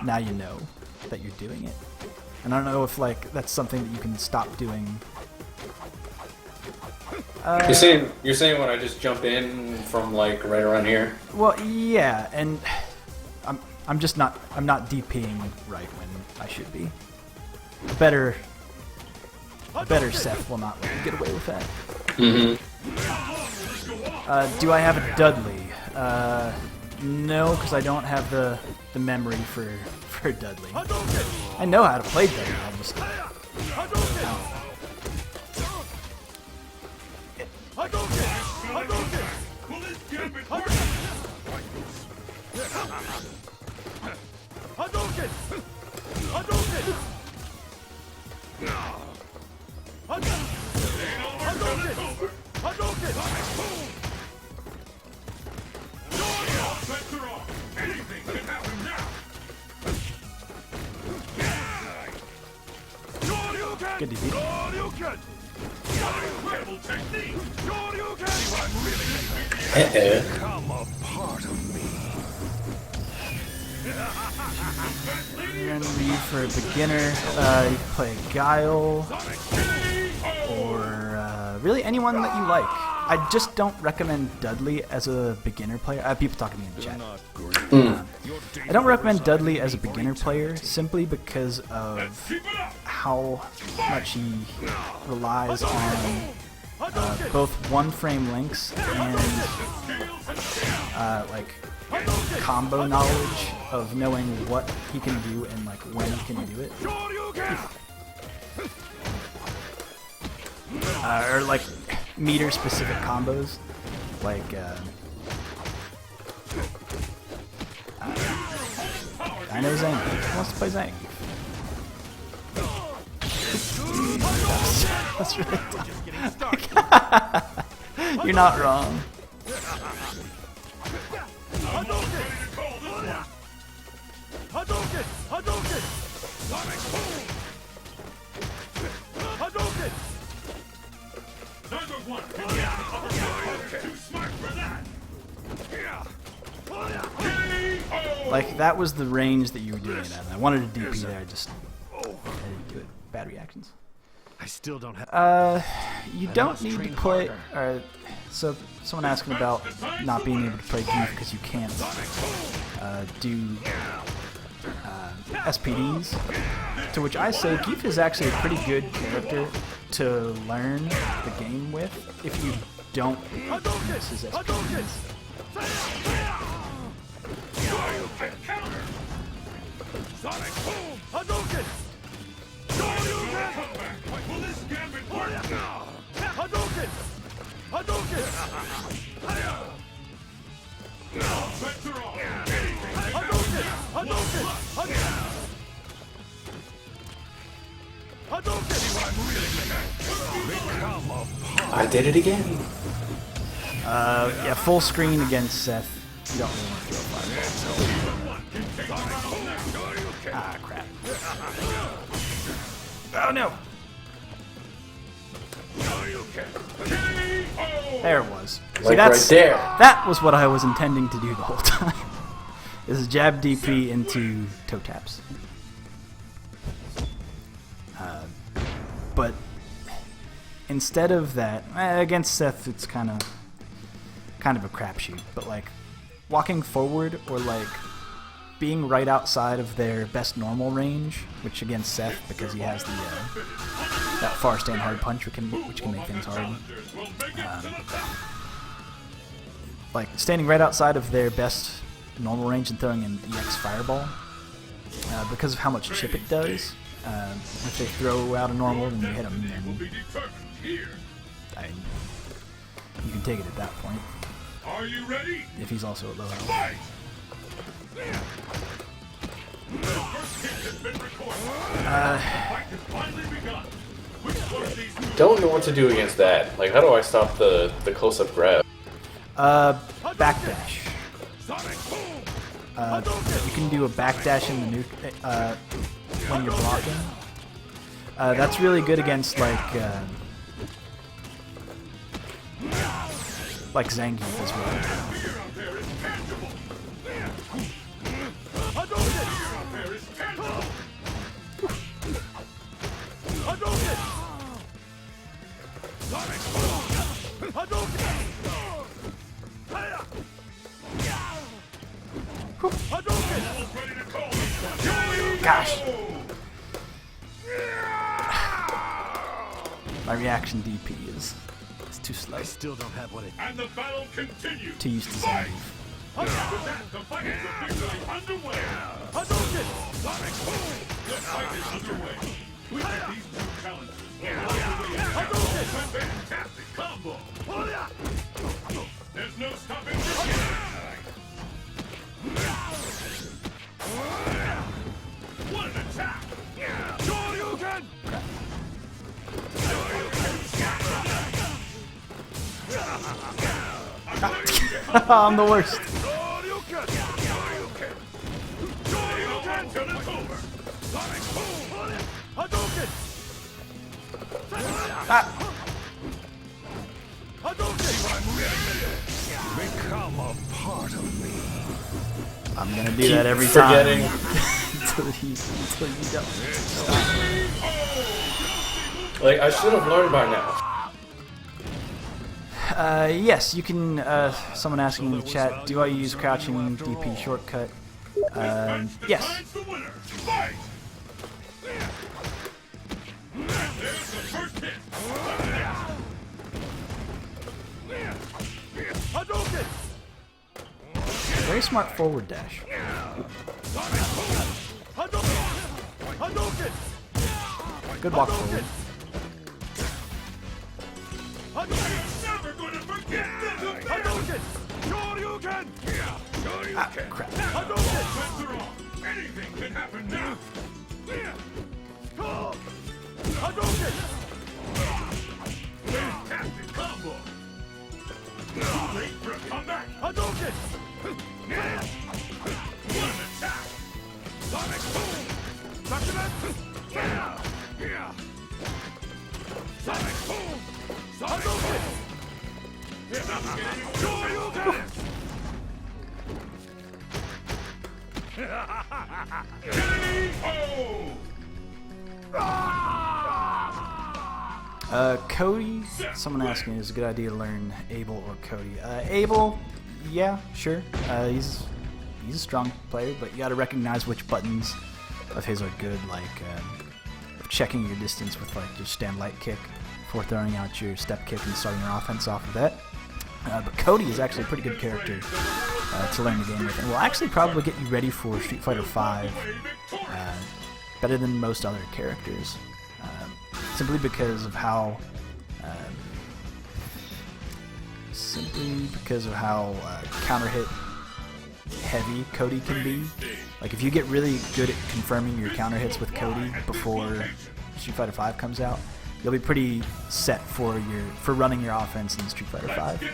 now you know that you're doing it. And I don't know if like that's something that you can stop doing. You're saying when I just jump in from like right around here? Well, yeah, and I'm not DPing right when I should be. Better Seth will not let me get away with that. Mm-hmm. Do I have a Dudley? No, because I don't have the memory for Dudley. I know how to play Dudley, I just good defeat. Become a part of me. And Ryu for a beginner, you can play Guile, or really anyone that you like. I just don't recommend Dudley as a beginner player. I have people talking to me in the chat. I don't recommend Dudley as a beginner player simply because of how much he relies on both one-frame links and like combo knowledge of knowing what he can do and like when he can do it. Or like meter-specific combos, like I know Zangief. Who wants to play Zangief? That's really dumb. You're not wrong. Like, that was the range that you were doing it at. I wanted to DP there, I didn't do it. Bad reactions. I still don't have. You don't need to play. So, someone asking about not being able to play Geef because you can't do SPDs. To which I say, Geef is actually a pretty good character to learn the game with if you don't miss his SPDs. Sonic boom! Hadouken! Will this gambit work? Hadouken! Hadouken! Vector off! Hadouken! Hadouken! Hadouken! I did it again. Yeah, full screen against Seth. You don't really want to throw a fireball. Ah, crap. Oh no! There it was. See, Like that's, right there. That was what I was intending to do the whole time. This is jab DP into toe taps. But instead of that, against Seth, it's kind of a crapshoot. But like walking forward or like being right outside of their best normal range, which against Seth, because he has the that far stand hard punch, which can make things hard. Like standing right outside of their best normal range and throwing an EX fireball, because of how much chip it does. If they throw out a normal and you hit them, then you can take it at that point. Are you ready? If he's also at low health. Fight! The first hit has been recorded. The fight has finally begun. Which one of these two? Don't know what to do against that. Like, how do I stop the close-up grab? Backdash. You can do a backdash in the nuke when you're blocking. That's really good against like Zangief as well. Gosh. My reaction DP is too slow. I still don't have what it. And the battle continues. Too used to Zangief. With that, the fight is officially underway. Hadouken! Sonic boom! The fight is underway. Which of these two challengers will walk away with a fantastic combo? There's no stopping this game. What an attack! Shoryuken! I'm the worst. Become a part of me. I'm gonna do that every time. Forgetting. until you don't. Stop. Like, I should have learned by now. Yes, you can. Someone asking in the chat, do I use crouching DP shortcut? Yes. Very smart forward dash. Good walk forward. Never gonna forget this! Hadouken! Shoryuken! Ah, crap. Hadouken! Sets are off. Anything can happen now. Hadouken! combo. Too late for a comeback. Hadouken! What an attack! Sonic boom! Sonic boom! Hadouken! Cody, someone asked me, is it a good idea to learn Abel or Cody? Abel, yeah, sure. He's a strong player, but you gotta recognize which buttons of his are good, like checking your distance with like your stand light kick before throwing out your step kick and starting your offense off of that. But Cody is actually a pretty good character to learn the game with, and will actually probably get you ready for Street Fighter V better than most other characters, simply because of how counter hit heavy Cody can be. Like if you get really good at confirming your counter hits with Cody before Street Fighter V comes out, you'll be pretty set for running your offense in Street Fighter V.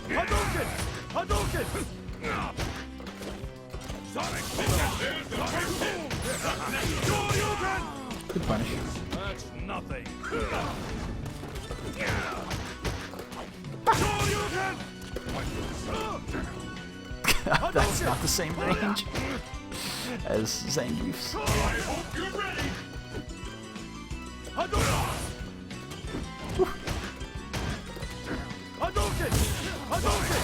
Hadouken! Hadouken! Sonic Good punish. That's nothing. That's not the same range as Zangief's. I hope you're ready. Hadouken! Hadouken! Hadouken!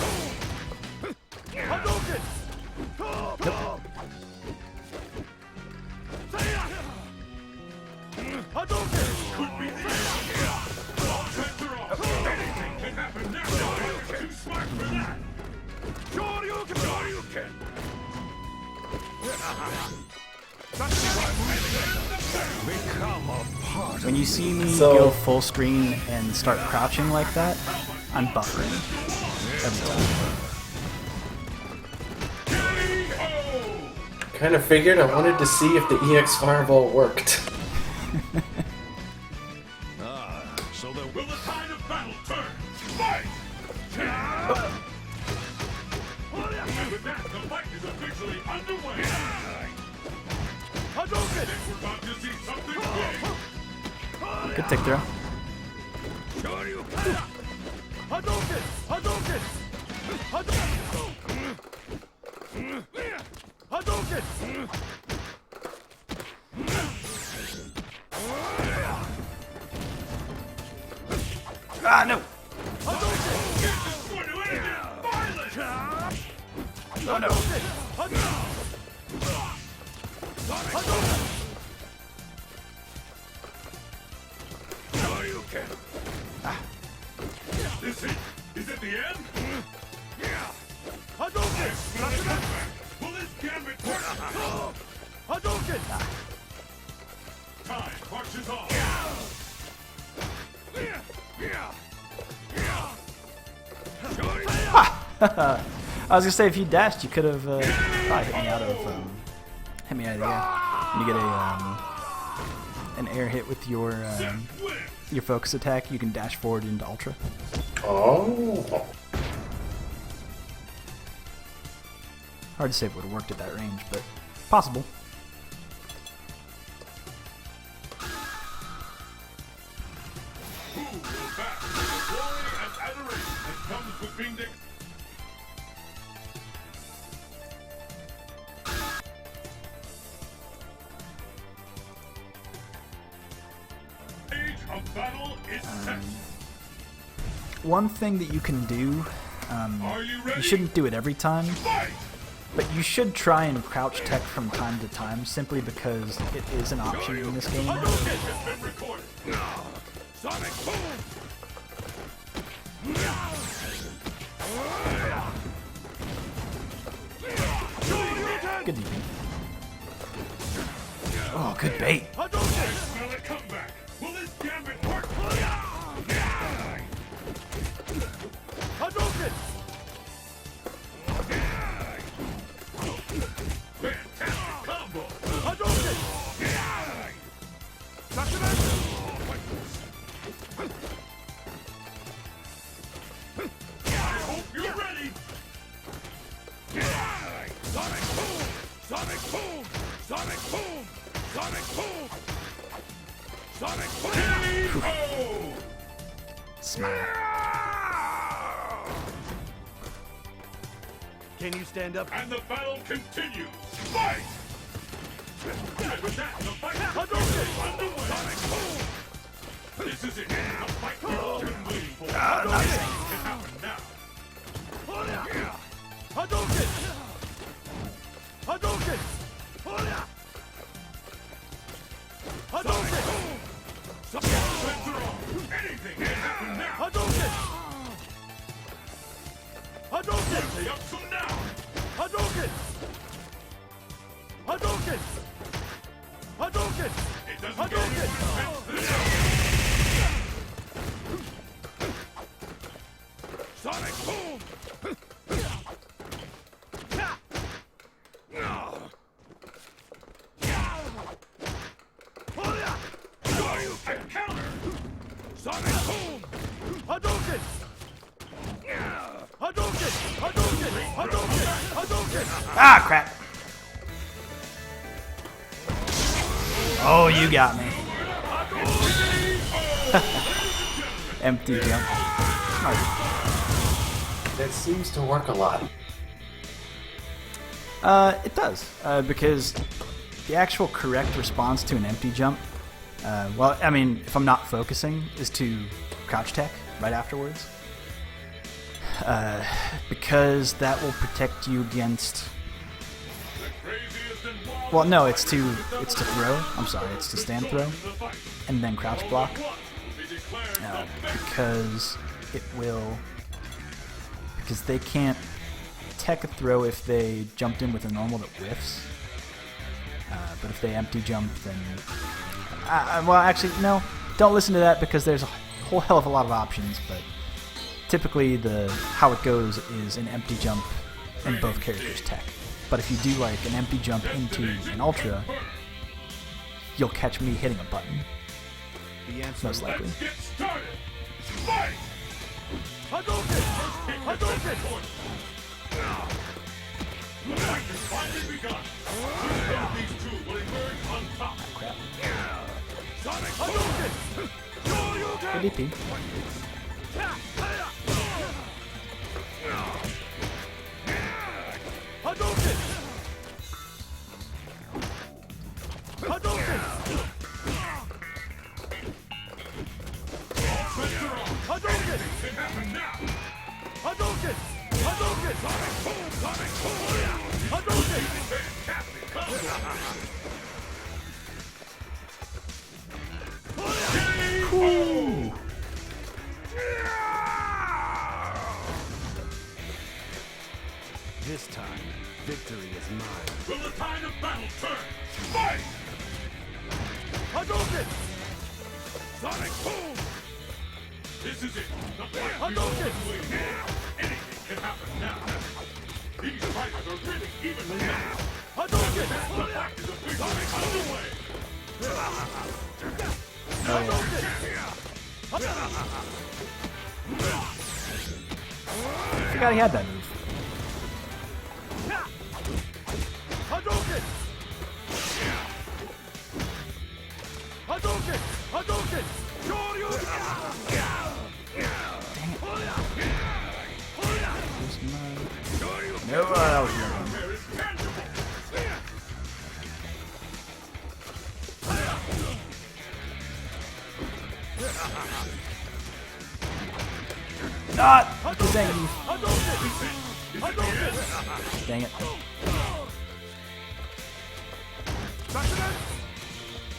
Hadouken! Hadouken! Could be the end. All bets are off. Anything can happen now. Too smart for that. Shoryuken! Shoryuken! Become a part. When you see me go full screen and start crouching like that, I'm buffering every time. Kind of figured I wanted to see if the EX Fireball worked. So there will the tide of battle turn. Fight! And with that, the fight is officially underway. Hadouken! We're about to see something big. Good tick throw. Hadouken! Hadouken! Hadouken! Ah, no! Oh, no. Is it the end? Hadouken! Will this gambit work? Hadouken! Time marches on. I was gonna say if you dashed, you could have probably hit me out of the air. When you get an air hit with your focus attack, you can dash forward into Ultra. Oh. Hard to say if it would have worked at that range, but possible. Who will back the glory and adoration that comes with being the age of battle is set. One thing that you can do, Are you ready? you shouldn't do it every time, Fight! but you should try and crouch tech from time to time, simply because it is an option in this game. Hadouken has been recorded. Sonic boom! Good DP. Oh, good bait. Hadouken! Smell a comeback. Will this gambit work? Hadouken! Fantastic combo! Hadouken! smile. Can you stand up? And the battle continues. Fight! And with that, the fight is underway. This is it. The fight we've all been waiting for. Anything can happen now. Hadouken! Hadouken! Hadouken! Anything can happen now. Hadouken! Hadouken! Stay up to now. Hadouken! Hadouken! Hadouken! It doesn't get any defense. Sonic boom! And counter. Sonic boom! Hadouken! Hadouken! Hadouken! Hadouken! Hadouken! Ah, crap. Oh, you got me. Empty jump. Smart. That seems to work a lot. It does, because the actual correct response to an empty jump, well, I mean, if I'm not focusing, is to crouch tech right afterwards. Because that will protect you against... Well, no, it's to throw. I'm sorry, it's to stand throw, and then crouch block. Because it will... Because they can't tech a throw if they jumped in with a normal that whiffs. But if they empty jump, then... well, actually, no. Don't listen to that because there's a whole hell of a lot of options, but typically how it goes is an empty jump and both characters tech. But if you do like an empty jump into an ultra, you'll catch me hitting a button. The answer Most likely. Let's get started. Fight! Hadouken! Hadouken! The fight has finally begun. Which of these two will emerge on top? Crap. Sonic Hadouken! Good DP. Hadouken! Hadouken! Hadouken! It happened now. Hadouken! Hadouken! Sonic boom! Sonic boom! Hadouken! Fantastic combo. Ooh. This time, victory is mine. Will the tide of battle turn? Fight! Hadouken! Sonic boom! This is it. The fight we've all Hadouken! been waiting for. Anything can happen now. These fighters are really even now. Hadouken! The fight is officially underway. Forgot he had that move. Hadouken! Hadouken! Hadouken! No, that was wrong. There is tangible. Not the same. Hadouken! Hadouken! Dang it.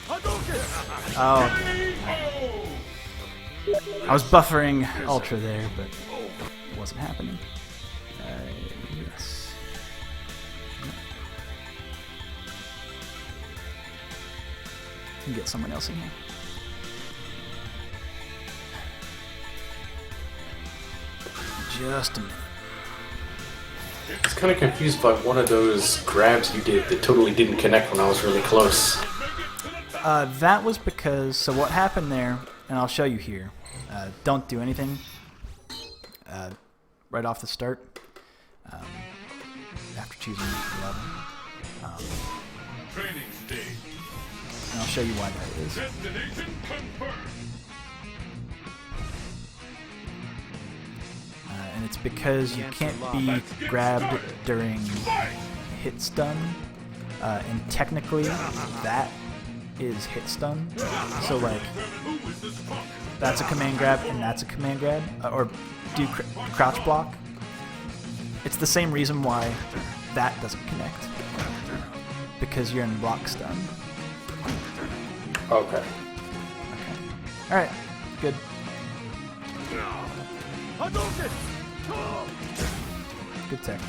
Hadouken! Oh. I was buffering Ultra there, but it wasn't happening. Yes. Can get someone else in here. Just a minute. I was kind of confused by one of those grabs you did that totally didn't connect when I was really close. That was because, so what happened there, and I'll show you here. Don't do anything right off the start after choosing the level. Training stage. And I'll show you why that is. Destination confirmed. and it's because you can't be grabbed during hit stun, and technically that is hit stun. So like, that's a command grab and that's a command grab, or do crouch block. It's the same reason why that doesn't connect, because you're in block stun. Okay. All right, good. Good tech.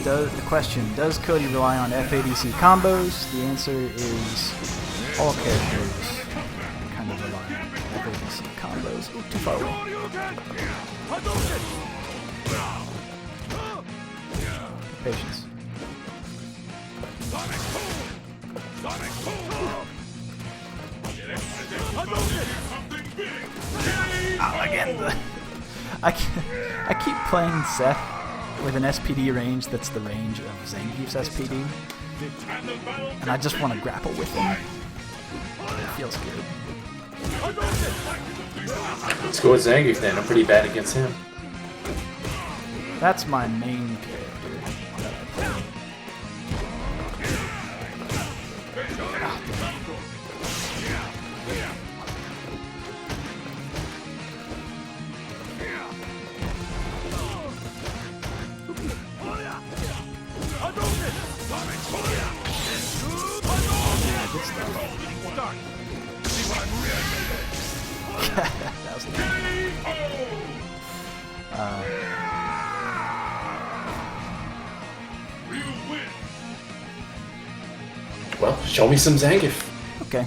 The question, does Cody rely on FADC combos? The answer is all characters kind of rely on FADC combos. Ooh, too far away. Patience. Oh, again, I keep playing Seth with an SPD range that's the range of Zangief's SPD, and I just want to grapple with him. It feels good. Let's go with Zangief then. I'm pretty bad against him. That's my main character. That was Well, show me some Zangief. okay.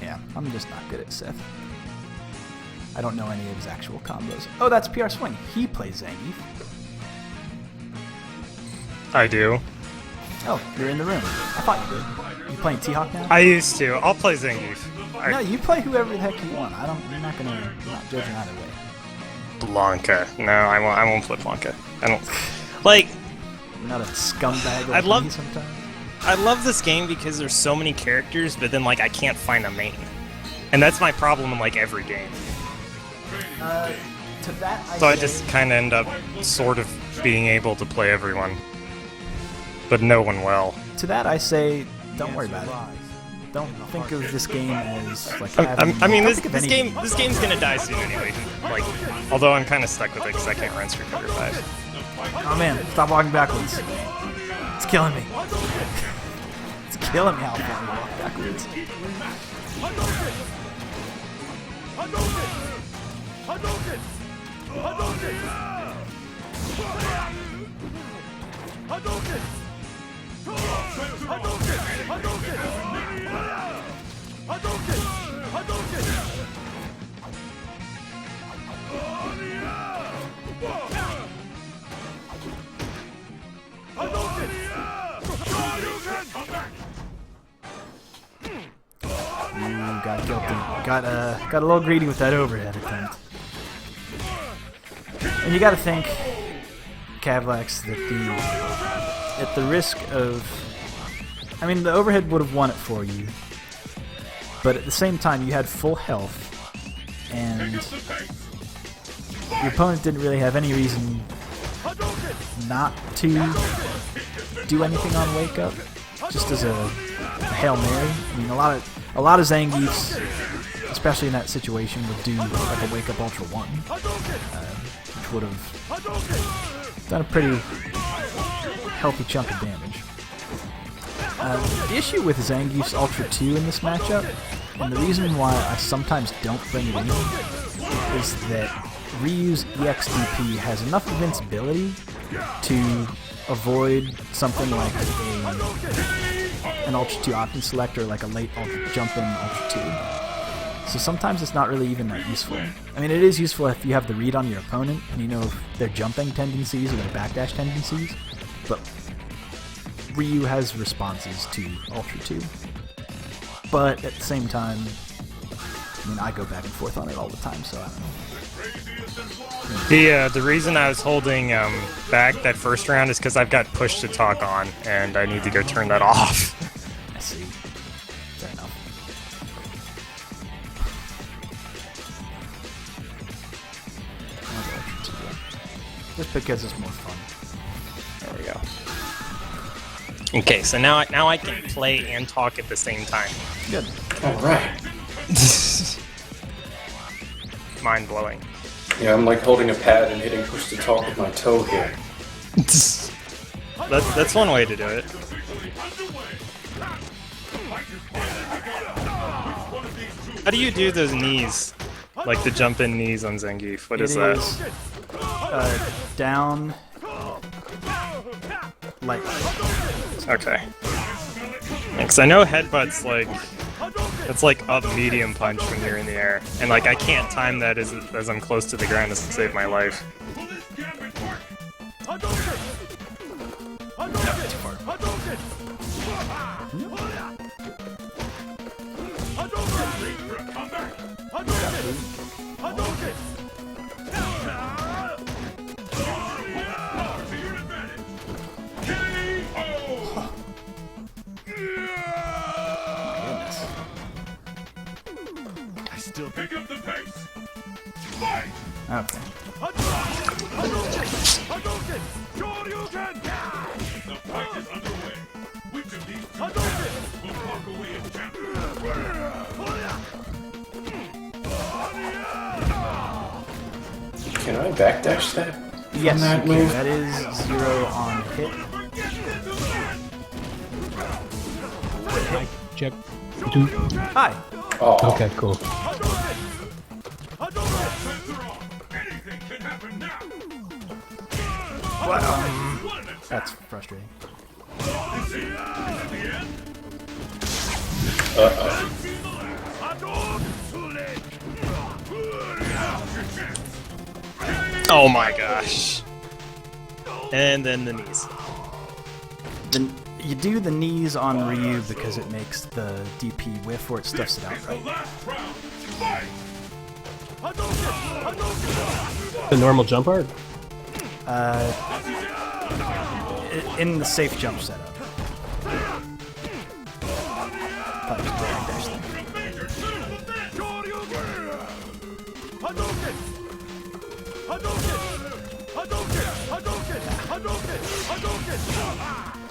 Yeah, I'm just not good at Seth. I don't know any of his actual combos. Oh, that's PR Swing. He plays Zangief. I do. Oh, you're in the room. I thought you did. You playing T-Hawk now? I used to. I'll play Zangief. No, you play whoever the heck you want. I'm not judging either way. Blanca. No, I won't play Blanca. I don't like. You're not a scumbag like me sometimes. I love this game because there's so many characters, but then like I can't find a main, and that's my problem in like every game. To that, I just kind of end up sort of being able to play everyone, but no one well. To that I say, don't worry about it. Don't think of this game as like. I mean, this game's gonna die soon anyway. Like, although I'm kind of stuck with it because I can't run Street Fighter 5. Oh man, stop walking backwards. It's killing me. It's killing me how far you walk backwards. Got guilty. Got a little greedy with that overhead attempt. And you got to think, Cavlax, that at the risk of, I mean, the overhead would have won it for you, but at the same time, you had full health, and your opponent didn't really have any reason not to do anything on Wake Up, just as a Hail Mary. I mean, a lot of Zangiefs, especially in that situation, would do like a Wake Up Ultra 1, which would have done a pretty healthy chunk of damage. The issue with Zangief's Ultra 2 in this matchup, and the reason why I sometimes don't bring it in, is that Ryu's EXDP has enough invincibility to avoid something like an Ultra 2 option selector, like a late jump in Ultra 2. So sometimes it's not really even that useful. I mean, it is useful if you have the read on your opponent and you know if their jumping tendencies or their backdash tendencies, but Ryu has responses to Ultra 2. But at the same time, I mean, I go back and forth on it all the time, so I don't know. The reason I was holding back that first round is because I've got push to talk on, and I need to go turn that off. I see. Fair enough. Just because it's more fun. There we go. Okay, so now I can play and talk at the same time. Good. Alright. Mind blowing. Yeah, I'm like holding a pad and hitting push to talk with my toe here. That's one way to do it. How do you do those knees? Like the jump in knees on Zangief. What is that? Down. Like. Okay. Because I know headbutt's like, it's like up medium punch when you're in the air, and like I can't time that as I'm close to the ground to save my life. Still pick up the pace. Fight! Okay. The fight is underway. Which of these two will walk away as champion? Can I backdash that? Yes, that you can. move? That is 0 on hit. Hi, check. Hi. Oh, Okay, cool. Anything can happen now. That's frustrating. Oh my gosh. And then the knees. Then you do the knees on Ryu because it makes the DP whiff or it stuffs it out, right? The normal jump art? In the safe jump setup.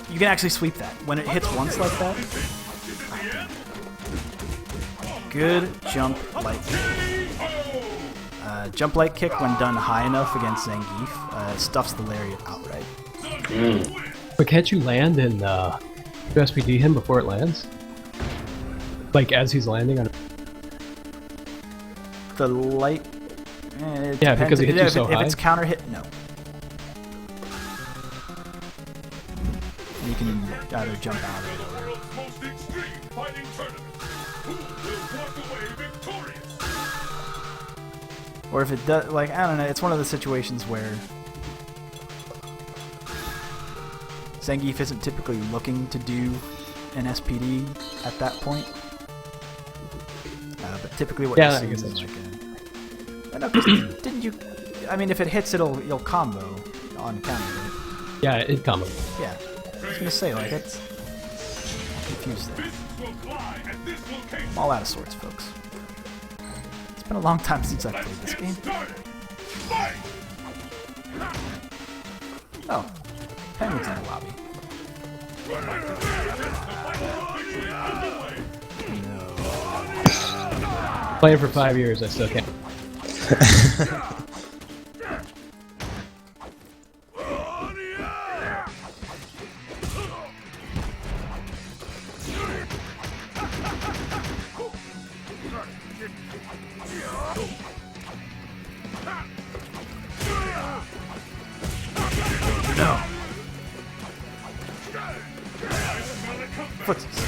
You can actually sweep that. When it hits once like that, good jump light kick. Jump light kick, when done high enough against Zangief, stuffs the lariat outright. But can't you land and USPD him before it lands? Like as he's landing on The light... Yeah, because it hits you so If high. it's counter hit, no. You can either jump out of it or... World's most extreme fighting tournament. Who will walk away victorious? Or if it does, like, I don't know, it's one of the situations where Zangief isn't typically looking to do an SPD at that point. But typically what Yeah, you I see guess is that's like a... No, 'cause didn't you... I mean, if it hits, you'll combo on counter. Right? Yeah, it combos. Yeah. I was gonna say, like, it's... I'm confused there. This will fly at this location. I'm all out of sorts, folks. It's been a long time since I've played this game. Started. Fight! Oh. Penguin's in the lobby. No. Playing for 5 years, I still can't. No. Footsies.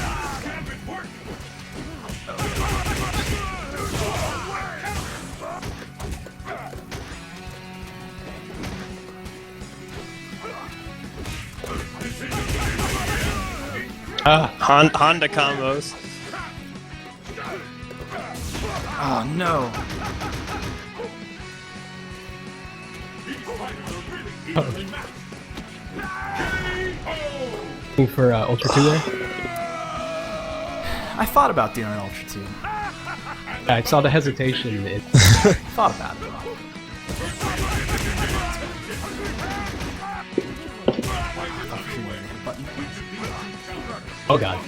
Honda combos. Oh no. Looking for Ultra 2 there? I thought about doing an Ultra 2. I saw the hesitation. Thought about it. Oh god.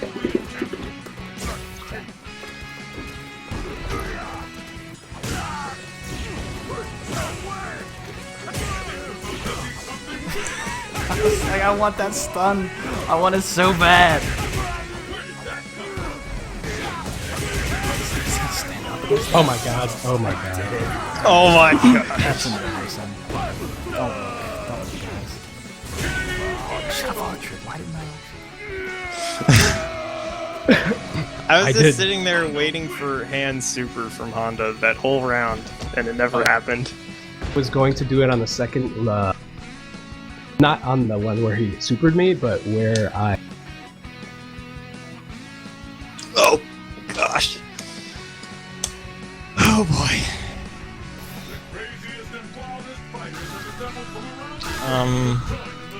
Like, I want that stun. I want it so bad. Oh my god. Oh my god. Oh my god. That's embarrassing. Don't look, guys. Shut up, Ultra. Why didn't I? I was I just did. sitting there waiting for hand super from Honda that whole round, and it never happened. Was going to do it on the second, not on the one where he supered me, but where I. Oh gosh. Oh boy.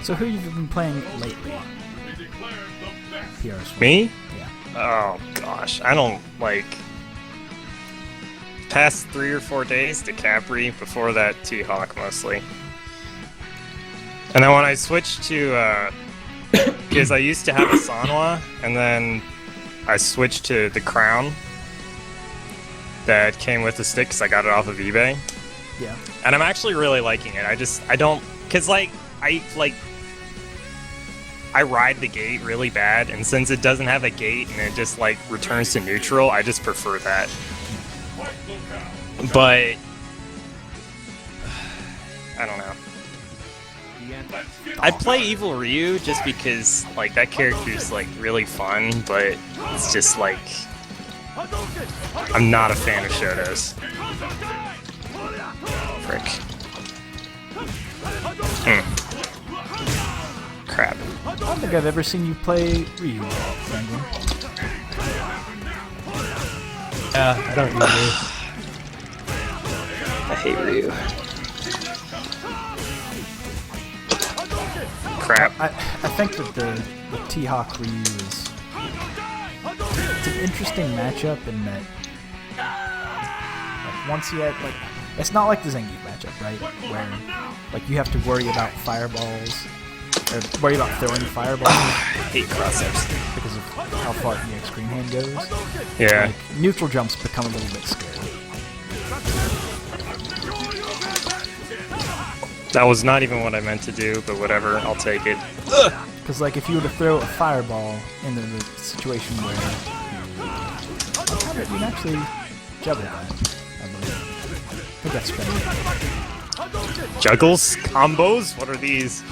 So who have you been playing lately? PRS. Me? Yeah. Oh gosh, I don't like. Past 3 or 4 days to Capri, before that T-Hawk mostly. And then when I switched to, because I used to have a Sanwa, and then I switched to the Crown that came with the stick because I got it off of eBay. Yeah. And I'm actually really liking it. I don't, because I ride the gate really bad, and since it doesn't have a gate and it just like returns to neutral, I just prefer that. But I don't know. I'd play Evil Ryu just because like that character's like really fun, but it's just like I'm not a fan of Shotos. Frick. Crap. I don't think I've ever seen you play Ryu, Brandon. I don't usually. I hate Ryu. Crap. I think that the T-Hawk Ryu is it's an interesting matchup in that like once you have like it's not like the Zangief matchup, right? Where like you have to worry about fireballs or worry about throwing fireballs I hate cross-ups. because of how far EX Green Hand goes. Yeah. Like, neutral jumps become a little bit scary. That was not even what I meant to do, but whatever, I'll take it. Because like if you were to throw a fireball in the situation where you can actually juggle that, I believe. I think that's better. Juggles? Combos? What are these?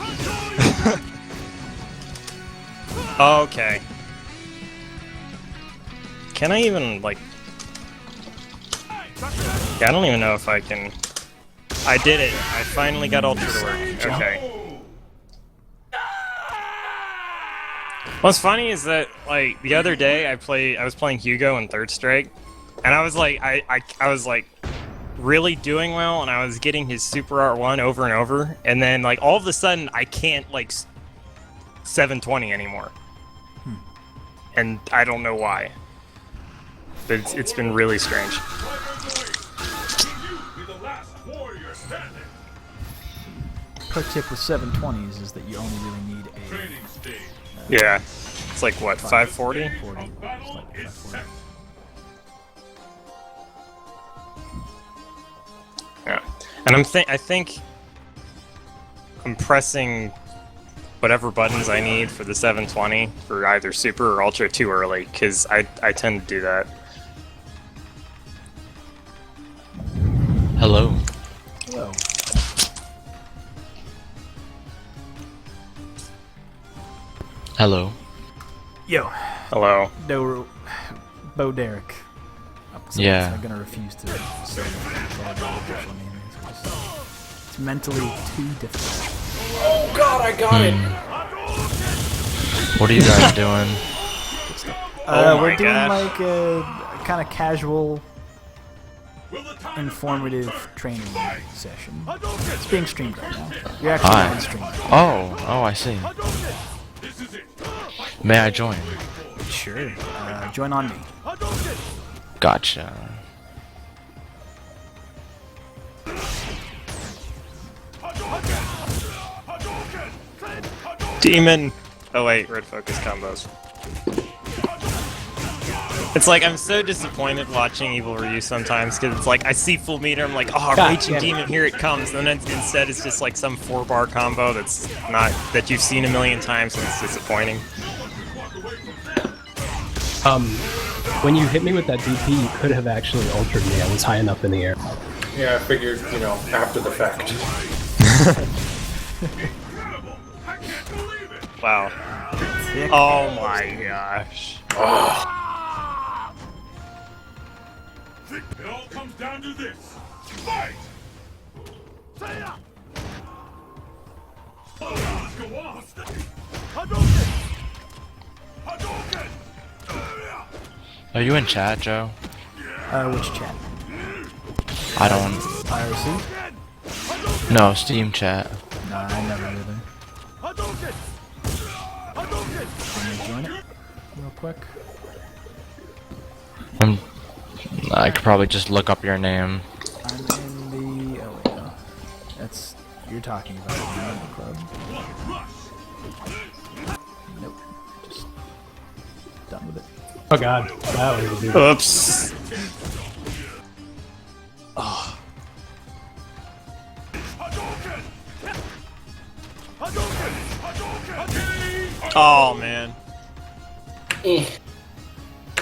Okay. Can I even, like... Yeah, I don't even know if I can... I did it. I finally got Ultra to work. Okay. What's funny is that, like, the other day I was playing Hugo in Third Strike, and I was like, I was like, really doing well, and I was getting his Super R1 over and over, and then, like, all of a sudden, I can't, like, 720 anymore. And I don't know why. But it's been really strange. Pro tip with 720s is that you only really need a Yeah. It's like, what, 540? 40. It's like 540. Yeah. And I think I'm pressing whatever buttons I need for the 720 for either Super or Ultra too early, because I tend to do that. Hello. Hello. Hello. Yo. Hello. No, Bo Derek. So Yeah. I'm gonna refuse to say the official name. It's mentally too difficult. Oh god, I got it! What are you guys doing? We're doing gosh. like a kind of casual, informative training session. It's being streamed right now. You're actually Hi. on stream. Oh, I see. May I join? Sure. Join on me. Gotcha. Demon. Oh wait, red focus combos. It's like I'm so disappointed watching Evil Ryu sometimes because it's like I see full meter, I'm like, oh, God Raging damn it. Demon, here it comes. And then instead it's just like some 4-bar combo that's not that you've seen a million times, and it's disappointing. When you hit me with that DP, you could have actually ultraed me. I was high enough in the air. Yeah, I figured, you know, after the fact. Wow. Thick. Oh my gosh. It all comes down to this. Fight! Let's go on. Are you in chat, Joe? Which chat? I don't. IRC? No, Steam chat. Nah, I never really. Can you join it real quick? I could probably just look up your name. I'm in the. Oh wait, no. That's you're talking about the Nova Club. Nope. Just done with it. Oh god, that was a dude. Oops. Oh man.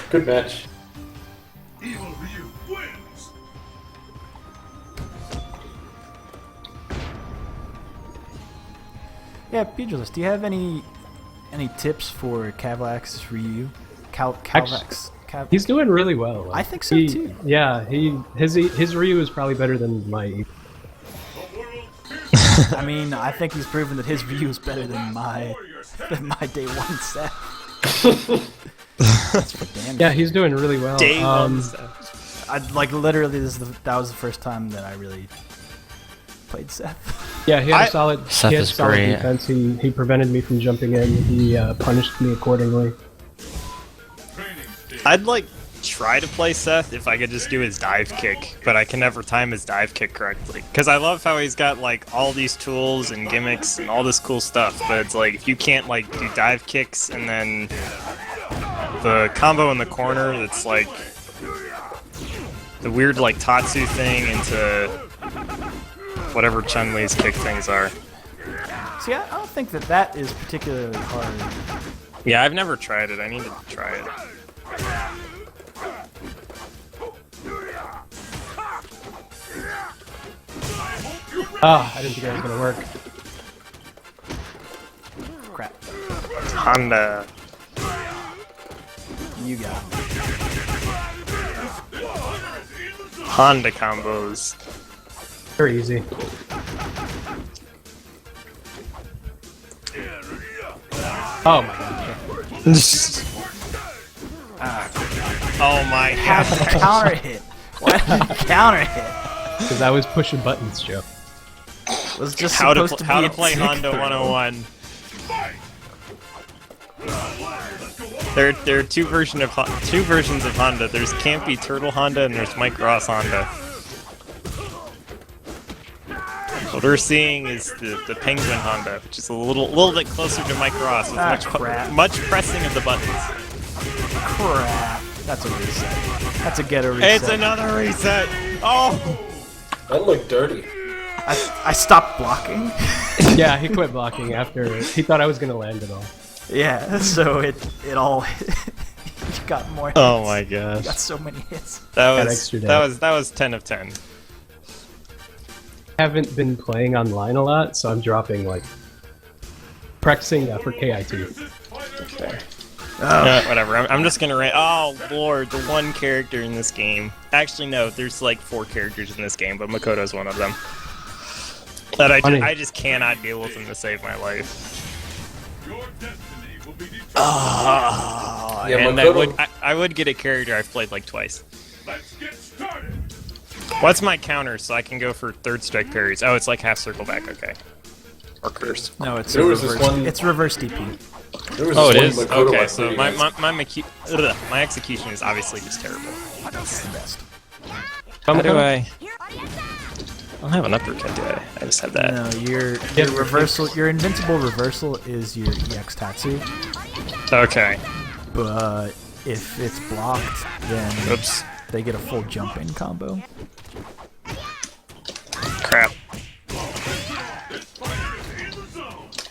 Good match. Evil Ryu wins. Yeah, Pugilist, do you have any tips for Cavlax Ryu? Actually, Cavlax. He's doing really well. I think so, He- too. Yeah, his Ryu is probably better than my. I mean, I think he's proven that his view is better than my day one set. That's for damn Yeah, sure. he's doing really well. Day one stuff. I like literally that was the first time that I really played Seth. Yeah, he had a solid. Seth he had is solid great. defense. He prevented me from jumping in. He punished me accordingly. I'd like try to play Seth if I could just do his dive kick, but I can never time his dive kick correctly. Because I love how he's got like all these tools and gimmicks and all this cool stuff, but it's like if you can't like do dive kicks and then the combo in the corner that's like the weird like Tatsu thing into whatever Chun-Li's kick things are. See, I don't think that is particularly hard. Yeah, I've never tried it. I need to try it. Ah, I didn't think that was gonna work. Crap. Honda. You got it. Honda combos. Very easy. Oh my god. Oh my Have god. to counter hit. Why did you counter hit? Because I was pushing buttons, Joe. It was just How supposed to to be a play tick Honda throw. 101. There are two versions of Honda. There's Campy Turtle Honda and there's Mike Ross Honda. What we're seeing is the Penguin Honda, which is a little bit closer to Mike Ross. With crap. much pressing of the buttons. Crap. That's a reset. That's a ghetto reset. It's another reset. Oh. That looked dirty. I stopped blocking. Yeah, he quit blocking after he thought I was gonna land it all. Yeah, so it all you got more hits. Oh my You gosh. got so many hits. That extra was 10 of 10. Haven't been playing online a lot, so I'm dropping like practicing for KIT. Whatever. I'm just gonna rant. Oh lord, the one character in this game. Actually, no. There's like 4 characters in this game, but Makoto's one of them. That I just cannot deal with him to save my life. Your destiny will be determined. Oh, Yeah, and Makoto- I would get a character I've played like twice. Let's get started. What's my counter so I can go for third strike parries? Oh, it's like half circle back. Okay. Or curse. No, it's There a was this reverse. one- It's reverse DP. There was Oh, it this is. one Makoto Okay, I so played against. my execution is obviously just terrible. It's the best. How do I? I don't have an uppercut, do I? I just have that. No, your reversal, your invincible reversal is your EX Tatsu, Okay. but if it's blocked, then Oops. they get a full jump in combo. Crap.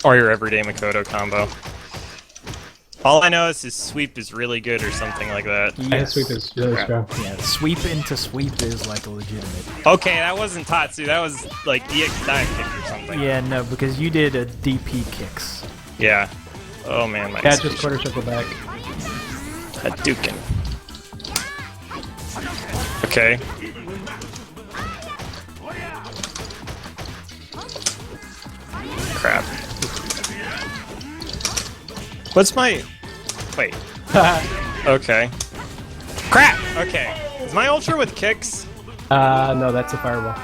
Or your everyday Makoto combo. All I know is his sweep is really good or something like that. Yeah, sweep is really strong. Yeah, sweep into sweep is like a legitimate. Okay, that wasn't Tatsu, that was like EX dive kick or something. Yeah, no, because you did a DP kicks. Yeah. Oh man, my Yeah, just execution. quarter circle back. Hadouken. Okay. Crap. What's my... Wait. Okay. Crap! Okay. Is my ultra with kicks? No, that's a fireball.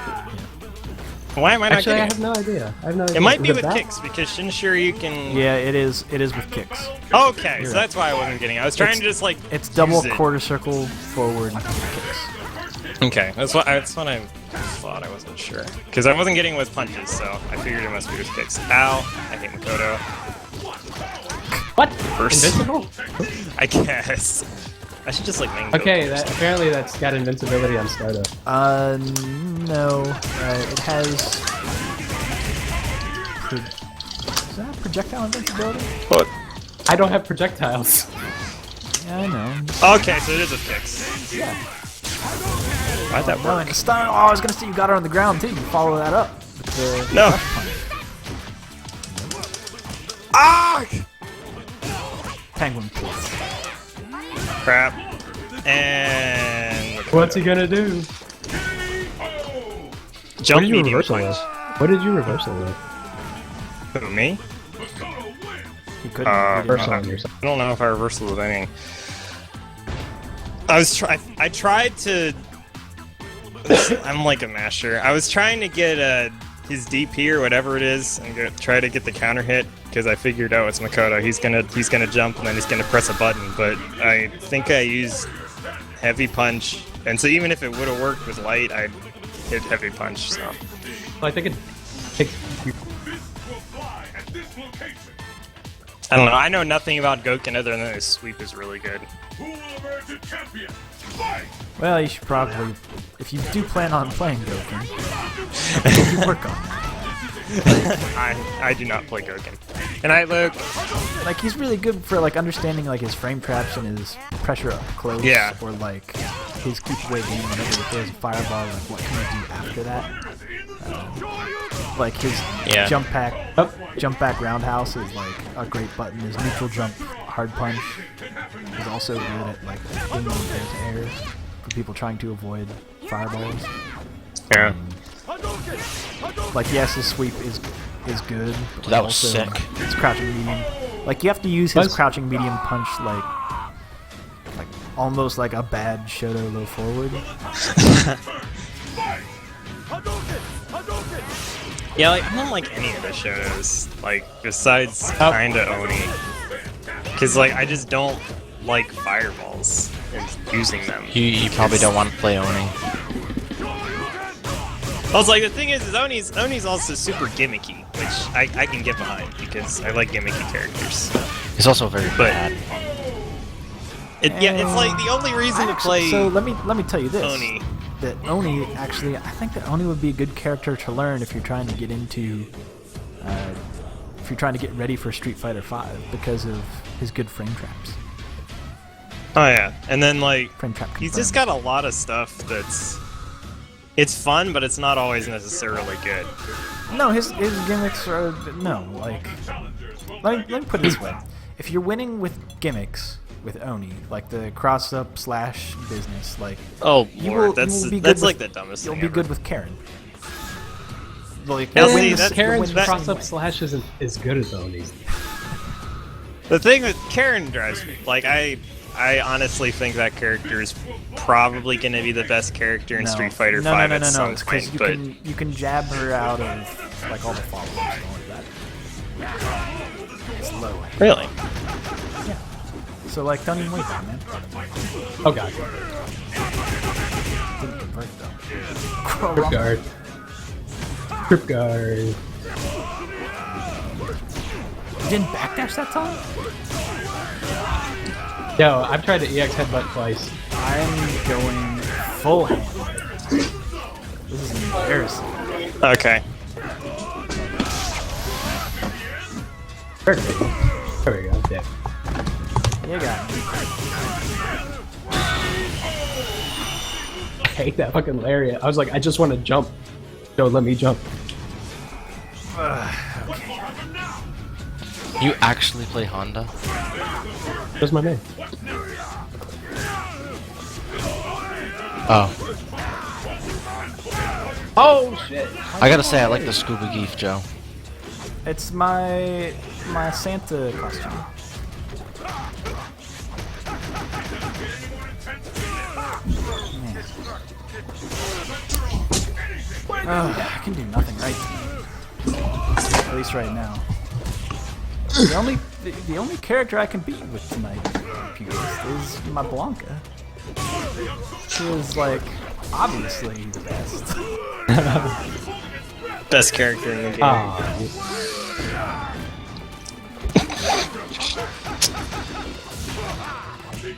Why am I not Actually, I getting have no idea. I have no idea. it? Might be Is with that? kicks, because Shinshiro you can... Yeah, it is. It is with kicks. Okay, so that's why I wasn't getting it. I was trying to just like... It's double use it. quarter circle forward kicks. Okay, that's what I thought. I wasn't sure because I wasn't getting with punches, so I figured it must be with kicks. Ow! I hate Makoto. What? First. Invincible? I guess I should just like mango. Okay, apparently that's got invincibility on Startup. No. It has. Is that projectile invincibility? What? I don't have projectiles. Yeah, I know. Okay, so it is with kicks. Yeah. Why'd that No, work? and stun. Oh, I was gonna say you got her on the ground too. You follow that up with the No. rush punch. Ah! Penguin pulse. Crap. And What's he gonna do? jump What did you medium reversal punch. with? What did you reversal with? Who, me? He couldn't. he didn't Reversal know. on yourself. I don't know if I reversal with anything. I tried to. I'm like a masher. I was trying to get his DP or whatever it is, and try to get the counter hit because I figured out it's Makoto. He's gonna jump and then he's gonna press a button. But I think I used heavy punch, and so even if it would have worked with light, I hit heavy punch. So Well, I think it takes. I don't know. I know nothing about Goken other than his sweep is really good. Who will emerge a champion? Fight! Well, you should probably, if you do plan on playing Goken, you work on that. I do not play Goken. And I look. Like he's really good for like understanding like his frame traps and his pressure up close. Yeah. Or like his keep away game whenever he throws a fireball. Like what can you do after that? Like his Yeah. jump back roundhouse is like a great button. His neutral jump hard punch is also good at like being able to air for people trying to avoid fireballs. Yeah. Like yes, his sweep is good. But That was also, sick. His crouching medium, like you have to use his crouching medium punch like almost like a bad Shoto low forward. Yeah, like I don't like any of the Shotos. Like besides kinda Oni. Cause like I just don't like fireballs and using them. You probably don't want to play Oni. Also, like the thing is Oni's also super gimmicky, which I can get behind because I like gimmicky characters. He's also very bad. Yeah, it's like the only reason to play So let me tell you this. Oni. That Oni actually, I think that Oni would be a good character to learn if you're trying to get into, if you're trying to get ready for Street Fighter 5 because of his good frame traps. Oh yeah, and then like Frame trap he's just got a lot of stuff it's fun, but it's not always necessarily good. No, his gimmicks are no like. Let me put it this way: if you're winning with gimmicks with Oni, like the cross up slash business, like Oh you lord, will that's be good that's with- like the dumbest you'll thing be ever. good with Karen. Like Yeah, you'll see, win the- that- you'll Karen's win the cross same up way. slash isn't as good as Oni's. The thing with Karen drives me, like I honestly think that character is probably going to be the best character in No. Street Fighter no, 5 no, at no, no, some it's point. you But you can jab her out of like all the followers and all of that. It's low. really, So like, don't even wait there, man. Oh god. Didn't convert though. Grip guard. Grip guard. You didn't backdash that time? Yo, I've tried the EX headbutt twice. I'm going full hand. This is embarrassing. okay. There we go. There we go. Yeah. You got me. I hate that fucking lariat. I was like, I just want to jump. Yo, let me jump. You actually play Honda? That's my name. Oh. Oh shit! I gotta say, I like the scuba geef, Joe. It's my Santa costume. Man. I can do nothing right. At least right now. The only character I can beat with tonight, Purist, is my Blanca. She is like obviously the best. Best character in the game.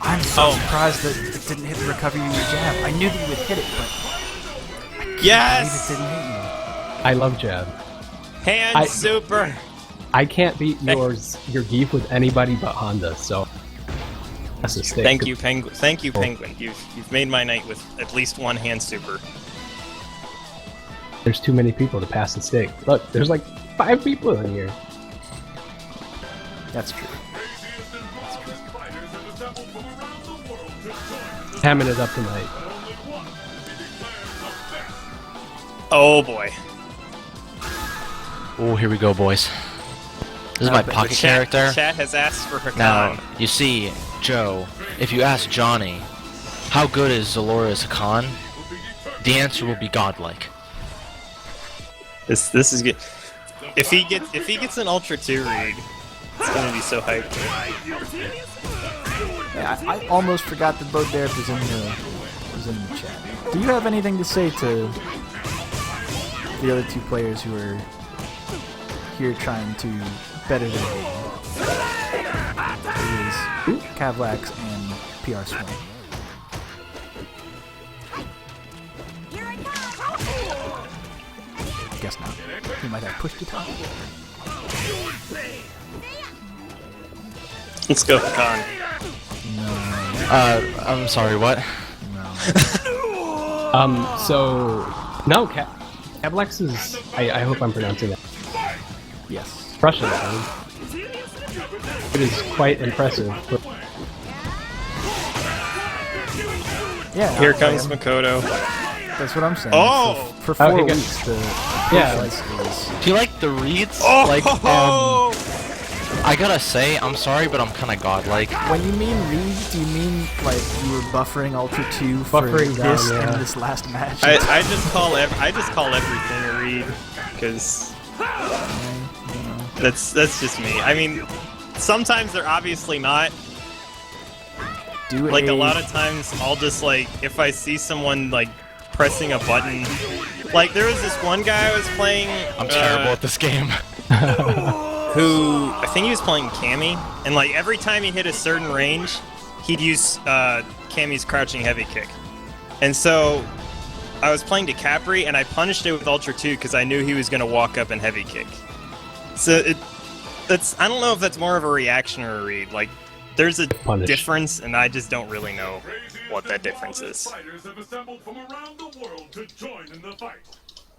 I'm so surprised that it didn't hit the recovery jab. I knew that you would hit it, but I believe Yes! it didn't hit you. I love jab. Hand super. I can't beat your geef with anybody but Honda, so that's a stick. Thank you, Penguin. Thank you, Penguin. You've made my night with at least one hand super. There's too many people to pass the stick. Look, there's like 5 people in here. That's true. Hamming it up tonight. Oh boy. Oh, here we go, boys. This is my The pocket character. Chat has asked for Hakan. Now, you see, Joe, if you ask Johnny, how good is Zalora's Hakan? The answer will be godlike. This is good. If he gets an Ultra 2 read, it's gonna be so hyped. Yeah, I almost forgot that Bo Derek was in the chat. Do you have anything to say to the other 2 players who are here trying to better their game? It is Cavlax and PR Swing. Guess not. He might have pushed it up. Let's go, Hakan. I'm sorry, what? So no, Cavlax is. I hope I'm pronouncing that. Yes. Russian. It is quite impressive. Yeah. Here comes Makoto. That's what I'm saying. Oh! For 4 Okay, good. weeks, the Yeah. is Do you like the reads? Oh! Like, I gotta say, I'm sorry, but I'm kinda godlike. when you mean read, do you mean like you were buffering Ultra 2 for Buffering down, this yeah. and this last match? I just call everything a read because that's just me. I mean, sometimes they're obviously not. Do Like a lot of times, I'll just like if I see someone like pressing a button. Like there was this one guy I was playing. I'm terrible at this game. Who I think he was playing Cammy, and like every time he hit a certain range, he'd use Cammy's crouching heavy kick. And so I was playing DiCapri, and I punished it with Ultra 2 because I knew he was going to walk up and heavy kick. So that's I don't know if that's more of a reaction or a read. Like there's a Punish. difference, and I just don't really know what that difference is. Fighters have assembled from around the world to join in the fight.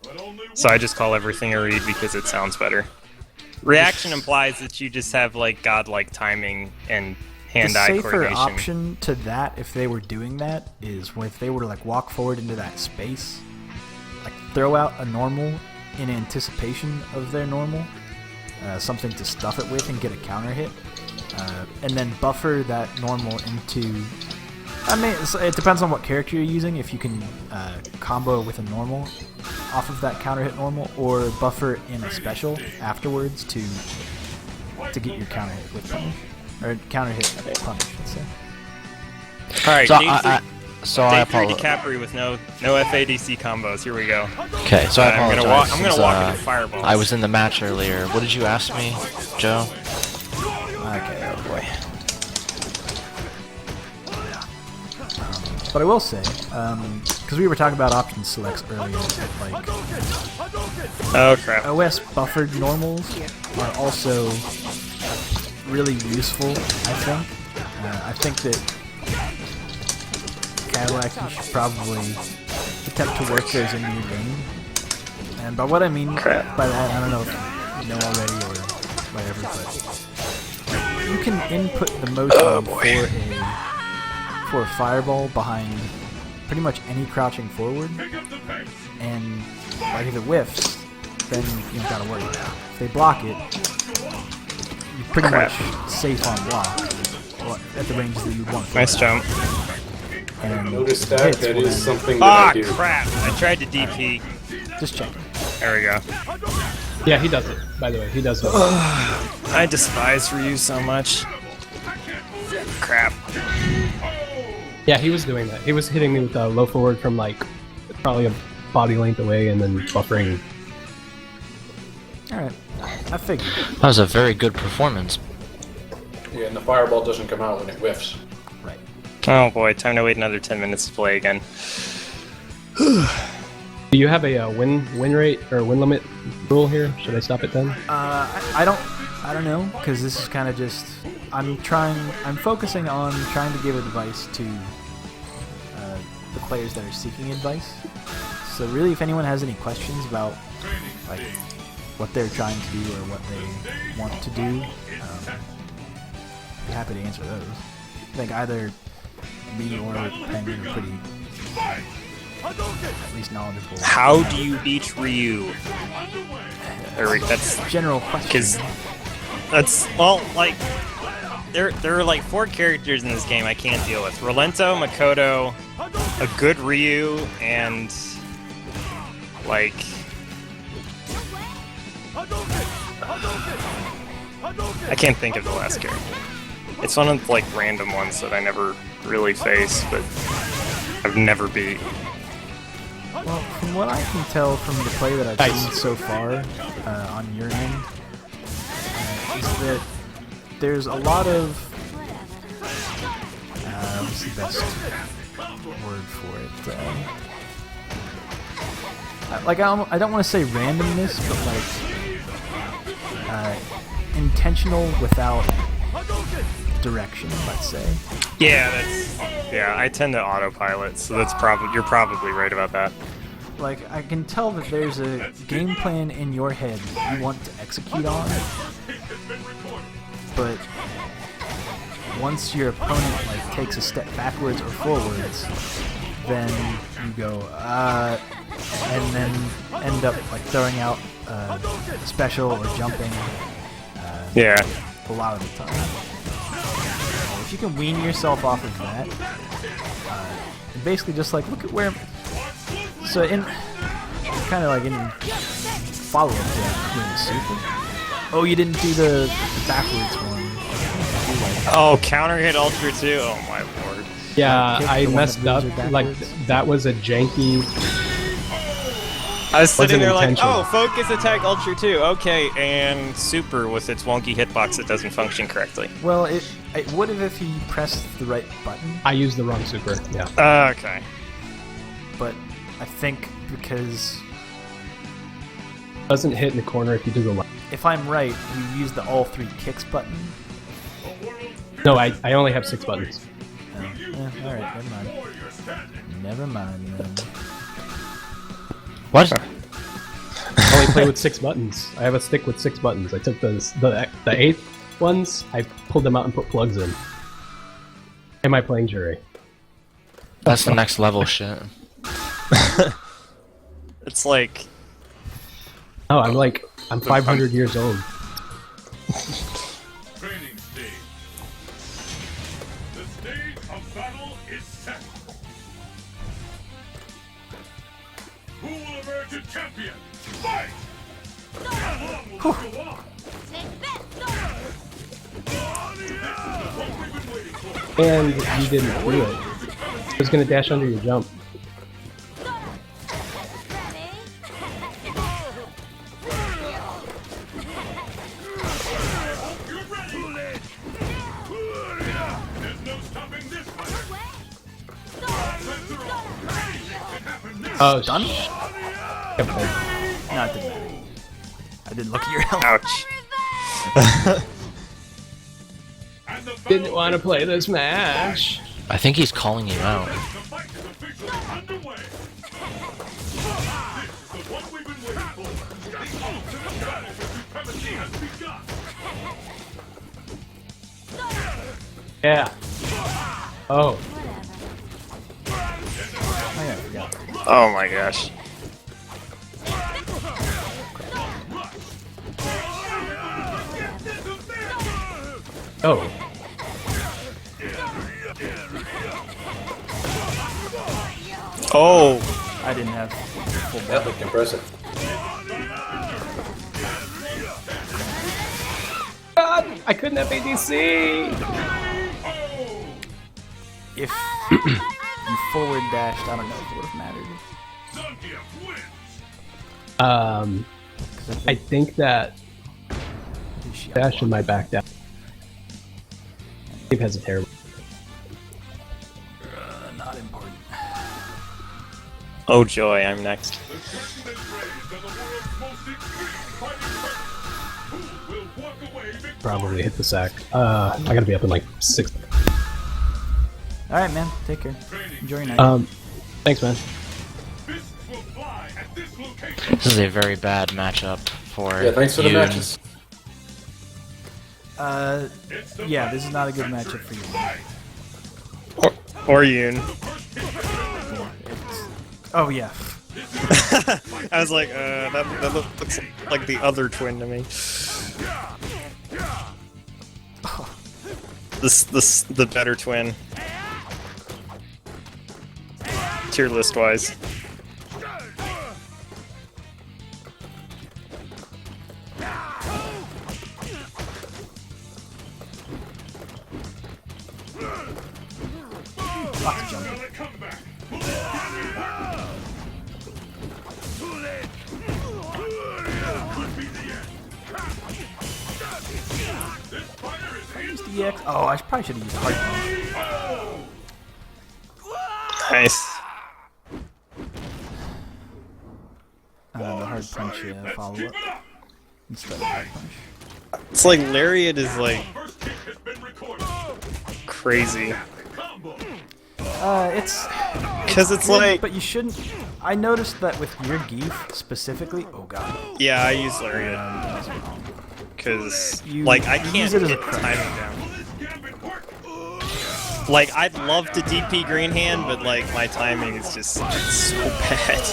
But only So I just call everything a read because it sounds better. Reaction implies that you just have like godlike timing and the hand-eye safer coordination. option to that, if they were doing that, is if they were to like walk forward into that space, like throw out a normal in anticipation of their normal, something to stuff it with and get a counter hit, and then buffer that normal into... I mean, it depends on what character you're using, if you can combo with a normal off of that counter hit normal, or buffer in a special afterwards to get your counter hit with punish. Or counter hit punish, let's say. Alright, So I Day 3 apologize. DiCaprio with no FADC combos. Here we go. Okay, so I I'm apologize. gonna since, walk into fireballs. I was in the match earlier. What did you ask me, Joe? Okay, oh boy. But I will say, because we were talking about option selects earlier, like Oh crap. OS buffered normals are also really useful, I think. I think that Cadillac, you should probably attempt to work those into your game. And by what I mean by that, I don't know if you know already or whatever, but you can input the motion for a fireball behind pretty much any crouching forward, and like if it whiffs, then you don't gotta worry about it. If they block it, you're pretty much safe on block at the ranges that you want. Nice jump. And Notice that. That is something that Ah, I do. crap. I tried to DP. Just checking. There we go. Yeah, he does it. By the way, he does it. I despise Ryu so much. Crap. Yeah, he was doing that. He was hitting me with a low forward from like probably a body length away, and then buffering. Alright, I figured. That was a very good performance. Yeah, and the fireball doesn't come out when it whiffs. Right. Oh boy, time to wait another 10 minutes to play again. Do you have a win rate or win limit rule here? Should I stop at 10? I don't know, because this is kind of just, I'm focusing on trying to give advice to the players that are seeking advice. So really, if anyone has any questions about like what they're trying to do or what they want to do, I'd be happy to answer those. I think either me or Penguin are pretty, at least knowledgeable. How do you beat Ryu? That's General question. because well, like there are like 4 characters in this game I can't deal with: Rolento, Makoto, a good Ryu, and like I can't think of the last character. It's one of like random ones that I never really face, but I've never beat. Well, from what I can tell from the play that I've seen so far on your end, is that there's a lot of what's the best word for it? Like I don't want to say randomness, but like intentional without direction, let's say. Yeah, I tend to autopilot, so that's you're probably right about that. Like, I can tell that there's a game plan in your head that you want to execute on, but once your opponent like takes a step backwards or forwards, then you go and then end up like throwing out a special or jumping. Yeah. A lot of the time. If you can wean yourself off of that, and basically just like look at where. So in kind of like in follow-up to doing super. Oh, you didn't do the backwards one. Oh, counter hit Ultra too. Oh my lord. Yeah, Kick I the one messed that up. moves it Like backwards. that was a janky. I was sitting Wasn't there like, intentional. oh, focus attack Ultra 2, okay, and super with its wonky hitbox that doesn't function correctly. Well, it would have if he pressed the right button, I used the wrong super. Yeah. Okay. but I think because Doesn't hit in the corner if you do the left. if I'm right, you use the all 3 kicks button. No, I only have 6 buttons. Oh, alright, never mind. Never mind then. What? I only play with 6 buttons. I have a stick with 6 buttons. I took the 8th ones, I pulled them out and put plugs in. Am I playing jury? That's the next level shit. It's like, Oh, I'm 500 years old. Training stage stage of battle is set. Who will emerge a champion? Fight! How long will this go on? What we've been waiting for. And you didn't do it. I was gonna dash under your jump. You're ready! There's no stopping this fight! After all, anything can happen now! Oh, Done? Okay. No, it didn't matter. I didn't look at your health. Ouch. And the Didn't battle want to play this match. I think he's calling you out. The fight is officially underway. This is the one we've been waiting for. The ultimate battle for supremacy has begun. Yeah. Oh. Oh, yeah, I forgot. Oh my gosh. Oh. Oh. I didn't have full That belt. looked impressive. God, I couldn't have ADC. If you forward dashed, I don't know if it would have mattered. Zangief wins. 'Cause I think that she dash in my back down. Dave has a terrible. not important. Oh joy, I'm next. The curtain is raised on the world's most extreme fighting tournament. Who will walk away victorious? Probably hit the sack. I gotta be up in like 6. All right, man. Take care. Enjoy your night. Thanks, man. Fists will fly at this location. This is a very bad matchup for Yeah, thanks for the Yoon. matches. It's the Yeah, this is not a good matchup for you. fight. Or Yoon. Oh yeah. I was like, that looks like the other twin to me. The better twin. Tier list wise. Lots of jumping. Will it come back? Could be the end. This fighter is Used EX. Oh, I probably should have used hard punch. Nice. The hard punch follow up instead of hard punch. It's like Lariat is like first kick has been recorded. crazy. Combo. It's Because it's good, like, but you shouldn't. I noticed that with your Geef specifically. Oh god. yeah, I use Lariat. That's wrong. Because, You like, I use can't it as a get crush. timing down. Will this gambit work? Like, I'd love to DP Green Hand, but, like, my timing is just so bad.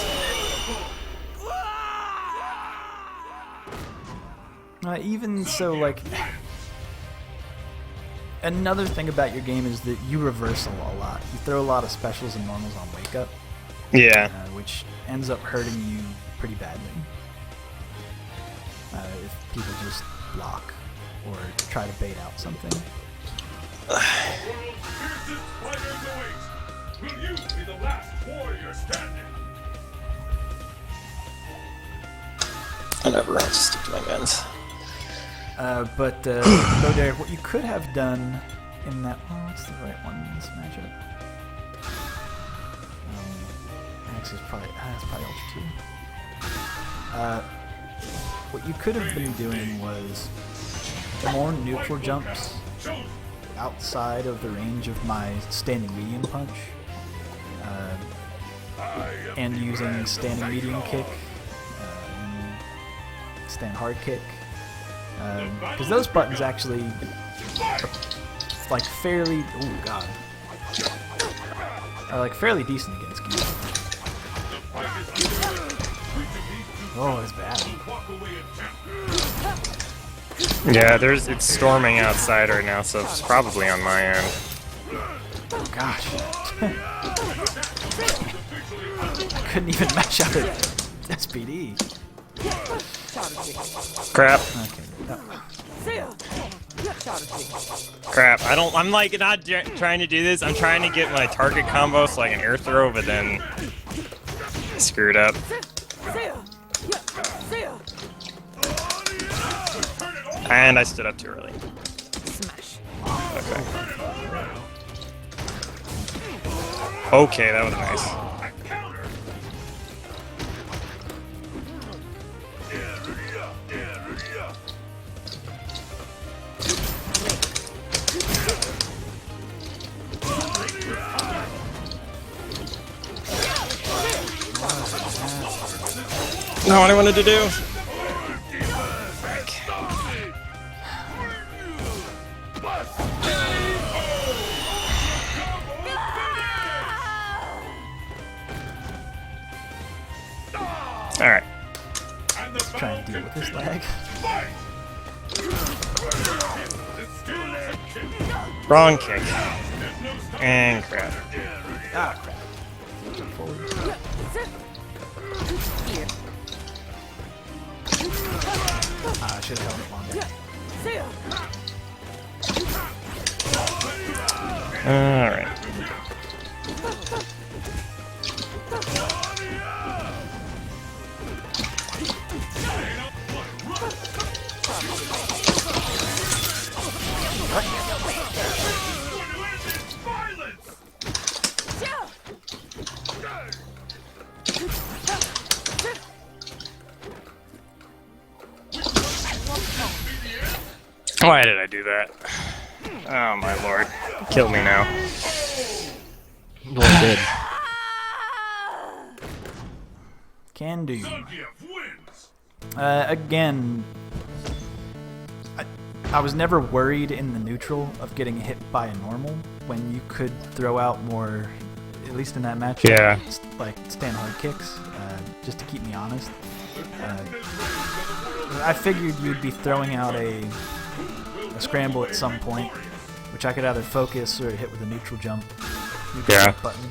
Even so, like, another thing about your game is that you reversal a lot. You throw a lot of specials and normals on wake up, Yeah. which ends up hurting you pretty badly. If people just block or try to bait out something. World's fiercest fighters await. Will you be the last warrior standing? I never have to stick to my guns. But Bodare, what you could have done in that, well, what's the right one in this matchup? Max is probably, that's probably Ultra 2. What you could have been doing was more neutral jumps outside of the range of my standing medium punch, and using standing medium kick, stand hard kick. Because those buttons actually are like fairly, oh god, are like fairly decent against Geef. Oh, it's bad. Yeah, it's storming outside right now, so it's probably on my end. Oh gosh. I couldn't even match out at SPD. Crap. Okay. Crap. I'm like not trying to do this. I'm trying to get my target combo so I can air throw, but then I screwed up. And I stood up too early. Okay. Okay, that was nice. Not what I wanted to do. Alright. Let's try and deal with this lag. Wrong kick. And crap. Ah, crap. Jump forward. Ah, I should have held it longer. Alright. Why did I do that? Oh my lord. Kill me now. Well, did. Can do. Again, I was never worried in the neutral of getting hit by a normal when you could throw out more, at least in that match. Yeah. Like stand hard kicks, just to keep me honest. I figured you'd be throwing out a scramble at some point, which I could either focus or hit with a neutral jump. Yeah. Button,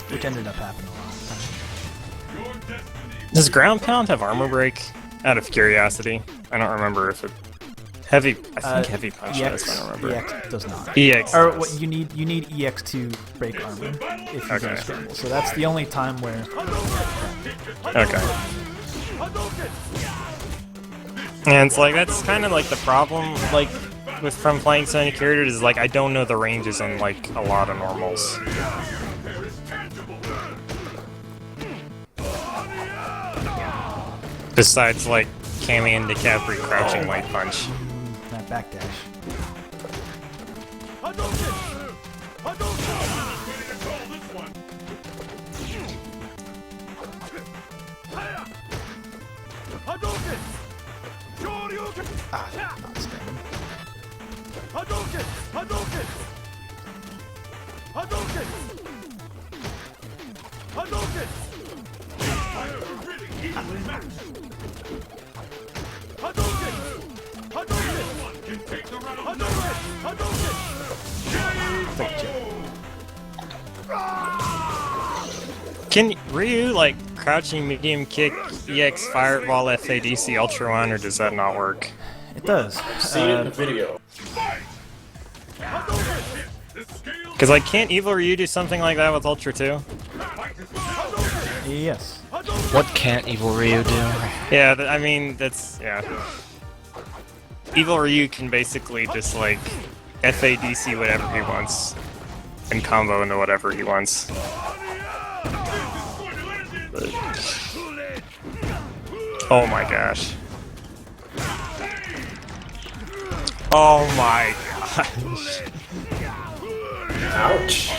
which ended up happening a lot of times. Does ground pound have armor break? Out of curiosity. I don't remember if it... Heavy... I think heavy punch does, I don't remember. EX does not. EX Or does. what you need EX to break armor if you do a scramble. So that's the only time where... Okay. And it's like, that's kind of like the problem, like, with from playing so many characters, is like, I don't know the ranges in, like, a lot of normals. Besides, like, Cammy and DiCaprio crouching white punch. That backdash. Ah, not standing. Can Ryu, like, crouching medium kick, EX fireball FADC Ultra One, or does that not work? It does. See it in the video. Because, like, can't Evil Ryu do something like that with Ultra 2? Yes. What can't Evil Ryu do? Yeah, I mean, that's... yeah. Evil Ryu can basically just, like, FADC whatever he wants, and combo into whatever he wants. But... oh my gosh. Oh my gosh. Ouch.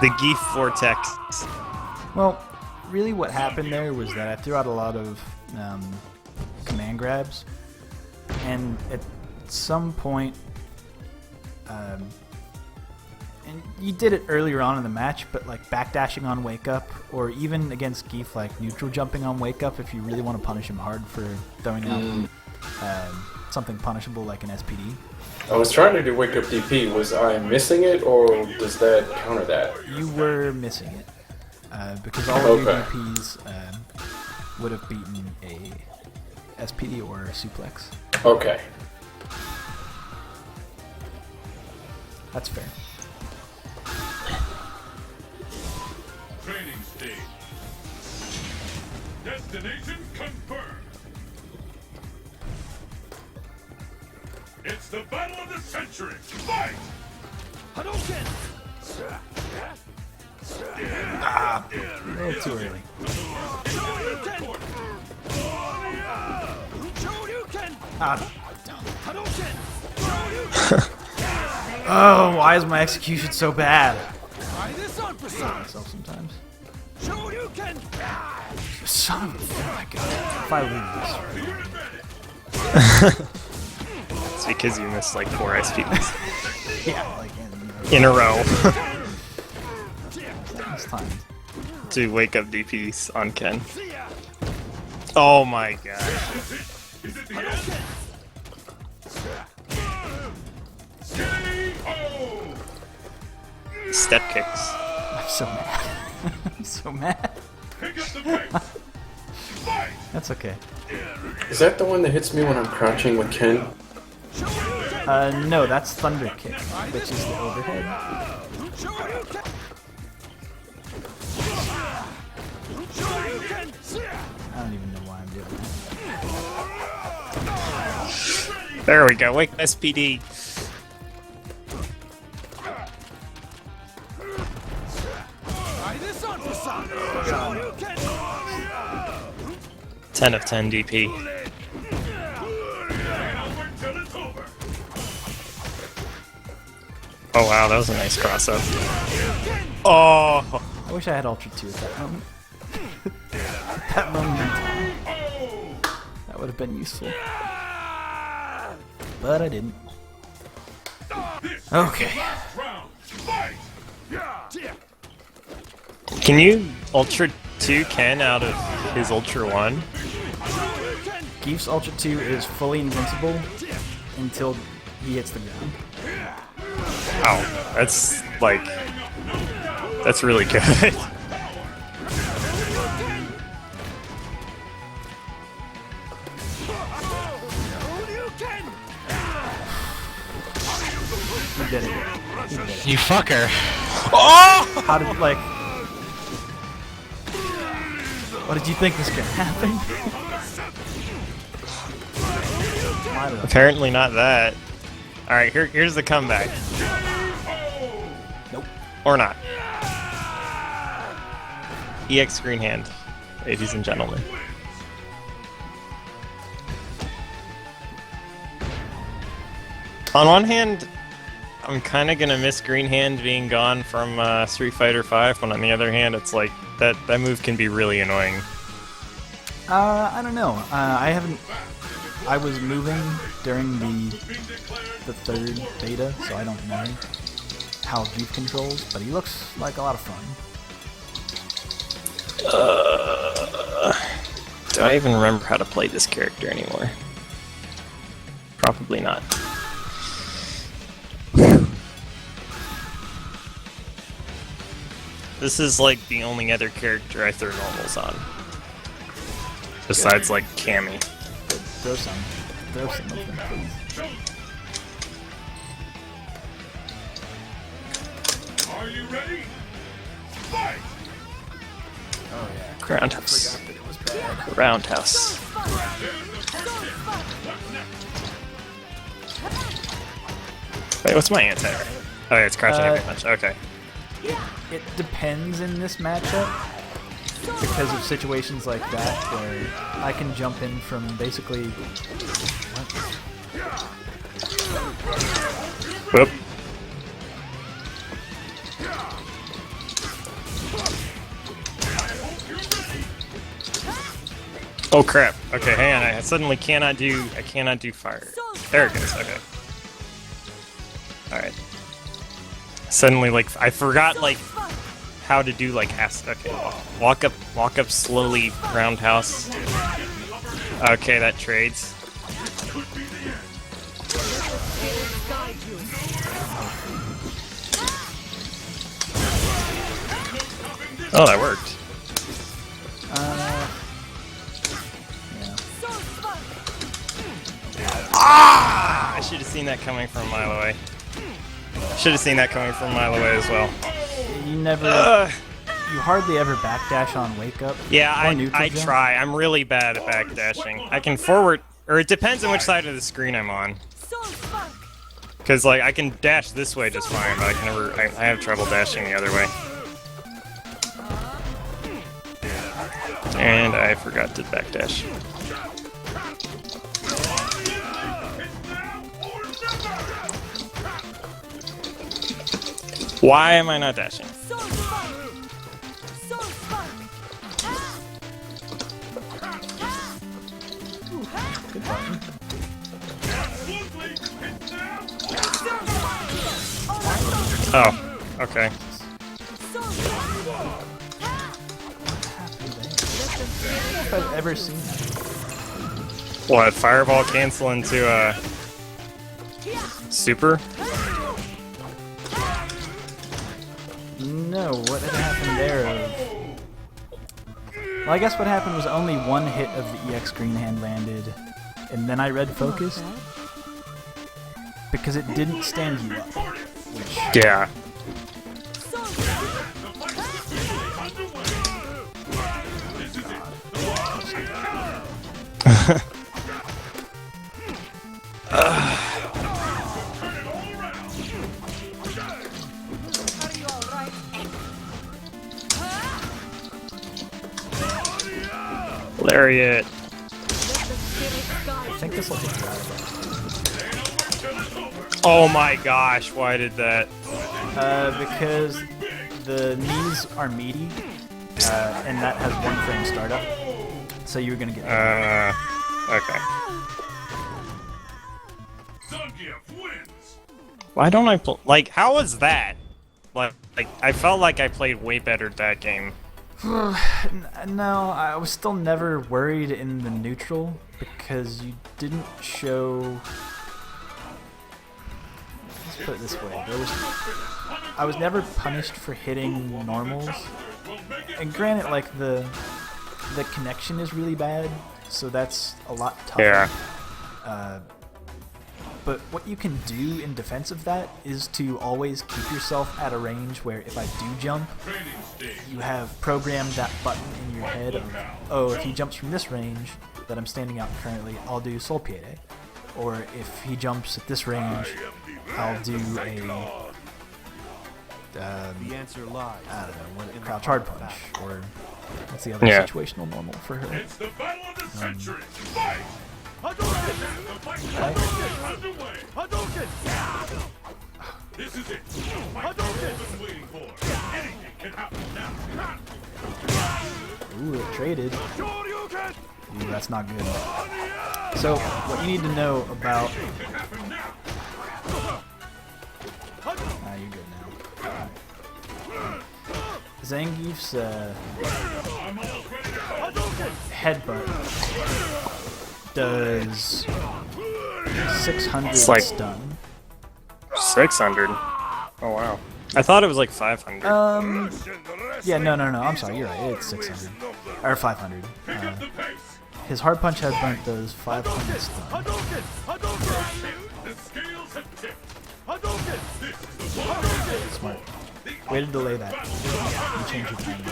The Geef Vortex. Well, really what happened there was that I threw out a lot of command grabs, and at some point, and you did it earlier on in the match, but like backdashing on wake up, or even against Geef, like neutral jumping on wake up if you really want to punish him hard for throwing out something punishable like an SPD. I was trying to do wake up DP. Was I missing it, or does that counter that? You were missing it. Because all of your Okay. DPs would have beaten a SPD or a suplex. Okay. That's fair. Training stage. Destination confirmed. It's the battle of the century. Fight! Hadouken! A little too early. Ah. Oh, why is my execution so bad? I hate myself sometimes. Son of a... Oh my god. If I lose this... It's because you missed like 4 SPs Yeah, like in a row it's time. to wake up DPs on Ken. Oh my god. Is it the end? K.O. Step kicks. I'm so mad. I'm so mad. Pick up the pace. Fight! That's okay. Is that the one that hits me when I'm crouching with Ken? No, that's Thunder Kick, which is the overhead. I don't even know why I'm doing that. There we go. Wake SPD. Ten of 10 DP. And I'll work till it's over. Oh wow, that was a nice cross up. Oh, I wish I had Ultra 2 at that moment. That moment in time. That would have been useful. But I didn't. Okay. Round. Fight! can you Ultra 2 Ken out of his Ultra 1? Geef's Ultra 2 is fully invincible until he hits the ground. Wow, that's like, that's really good. He did it. He did it. You fucker. How did, like... What did you think was gonna happen? Why did I- Apparently not that. Alright, here's the comeback. Nope. Or not. EX Green Hand, ladies and gentlemen. On one hand, I'm kind of gonna miss Green Hand being gone from Street Fighter 5, but on the other hand, it's like that move can be really annoying. I don't know. I haven't... I was moving during the third beta, so I don't know how Geef controls, but he looks like a lot of fun. Do I even remember how to play this character anymore? Probably not. This is like the only other character I throw normals on. Besides like Cammy. Throw some of them, please. Are you ready? Fight! Oh yeah. Roundhouse. Forgot that it was bad. Roundhouse. Wait, what's my anti? Oh yeah, it's crouching heavy punch. Okay. It depends in this matchup because of situations like that where I can jump in from basically. Whoop. Oh crap. Okay, hang on. I suddenly cannot do fire. There it goes. Okay. Alright. Suddenly like I forgot like how to do like okay, walk up slowly roundhouse. Okay, that trades. Oh, that worked. I should have seen that coming from a mile away. Should have seen that coming from a mile away as well. You never, you hardly ever backdash on wake up. Yeah, or neutral I jump. try. I'm really bad at backdashing. I can forward, or it depends on which side of the screen I'm on. Because like I can dash this way just fine, but I can never. I have trouble dashing the other way. And I forgot to backdash. Why am I not dashing? Good button. Oh, okay. If I've ever seen that. What, fireball cancel into super? No, what had happened there? Well, I guess what happened was only one hit of the EX green hand landed, and then I red focused because it didn't stand you up. Which, Yeah. Lariat. I think this will take you out of Oh my gosh, why did that? it. Because the knees are meaty, and that has 1 frame startup, so you're gonna get. Okay. Why don't I play? Like, how was that? Like, I felt like I played way better that game. No, I was still never worried in the neutral because you didn't show. Let's put it this way: I was never punished for hitting normals. And granted, like the connection is really bad, so that's a lot tougher. Yeah. But what you can do in defense of that is to always keep yourself at a range where if I do jump, you have programmed that button in your head of, oh, if he jumps from this range that I'm standing out currently, I'll do Sol Piede. Or if he jumps at this range, I'll do a, The answer lies. I don't know, what, crouch hard punch, or what's the other situational normal for her? It's the battle of the century. Fight! This is it. I've been waiting for. Anything can happen now. Ooh, it traded. Ooh, that's not good. So, what you need to know about... Ah, you're good now. Zangief's headbutt does 600 It's like- stun. 600. Oh wow. I thought it was like 500. Yeah, no, I'm sorry, you're right, it's 600. Or 500. His hard punch headbutt does 500 stun. Smart. Way to delay that. You change your timing.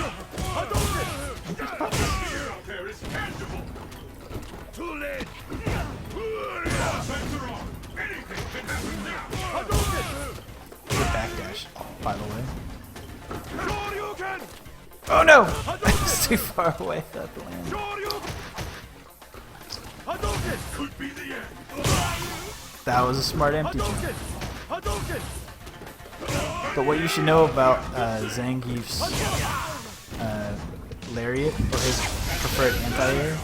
Good backdash, by the way. Oh no! It's too far away for that to land. That was a smart empty jump. But what you should know about Zangief's lariat, or his preferred anti-air,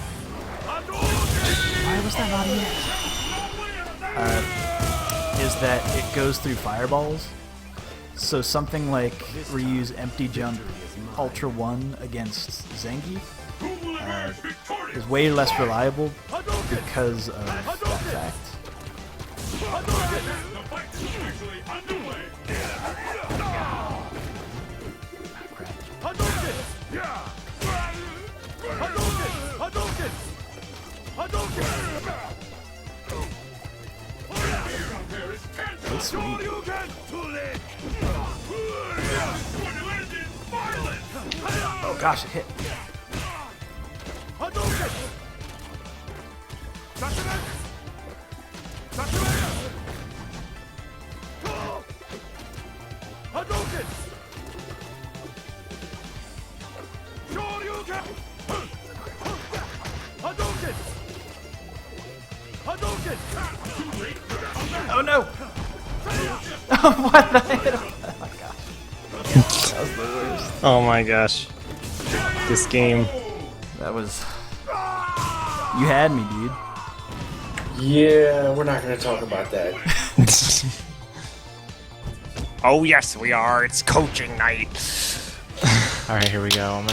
why was that not in? Is that it goes through fireballs. So something like Ryu's empty jump Ultra 1 against Zangief is way less reliable because of that fact. The fight is officially underway. That's sweet. Oh gosh, it hit. Oh no! What did I hit him? Oh my gosh. That was the worst. Oh my gosh. This game. That was... You had me, dude. Yeah, we're not going to talk about that. Oh yes, we are. It's coaching night. Alright, here we go. I'm gonna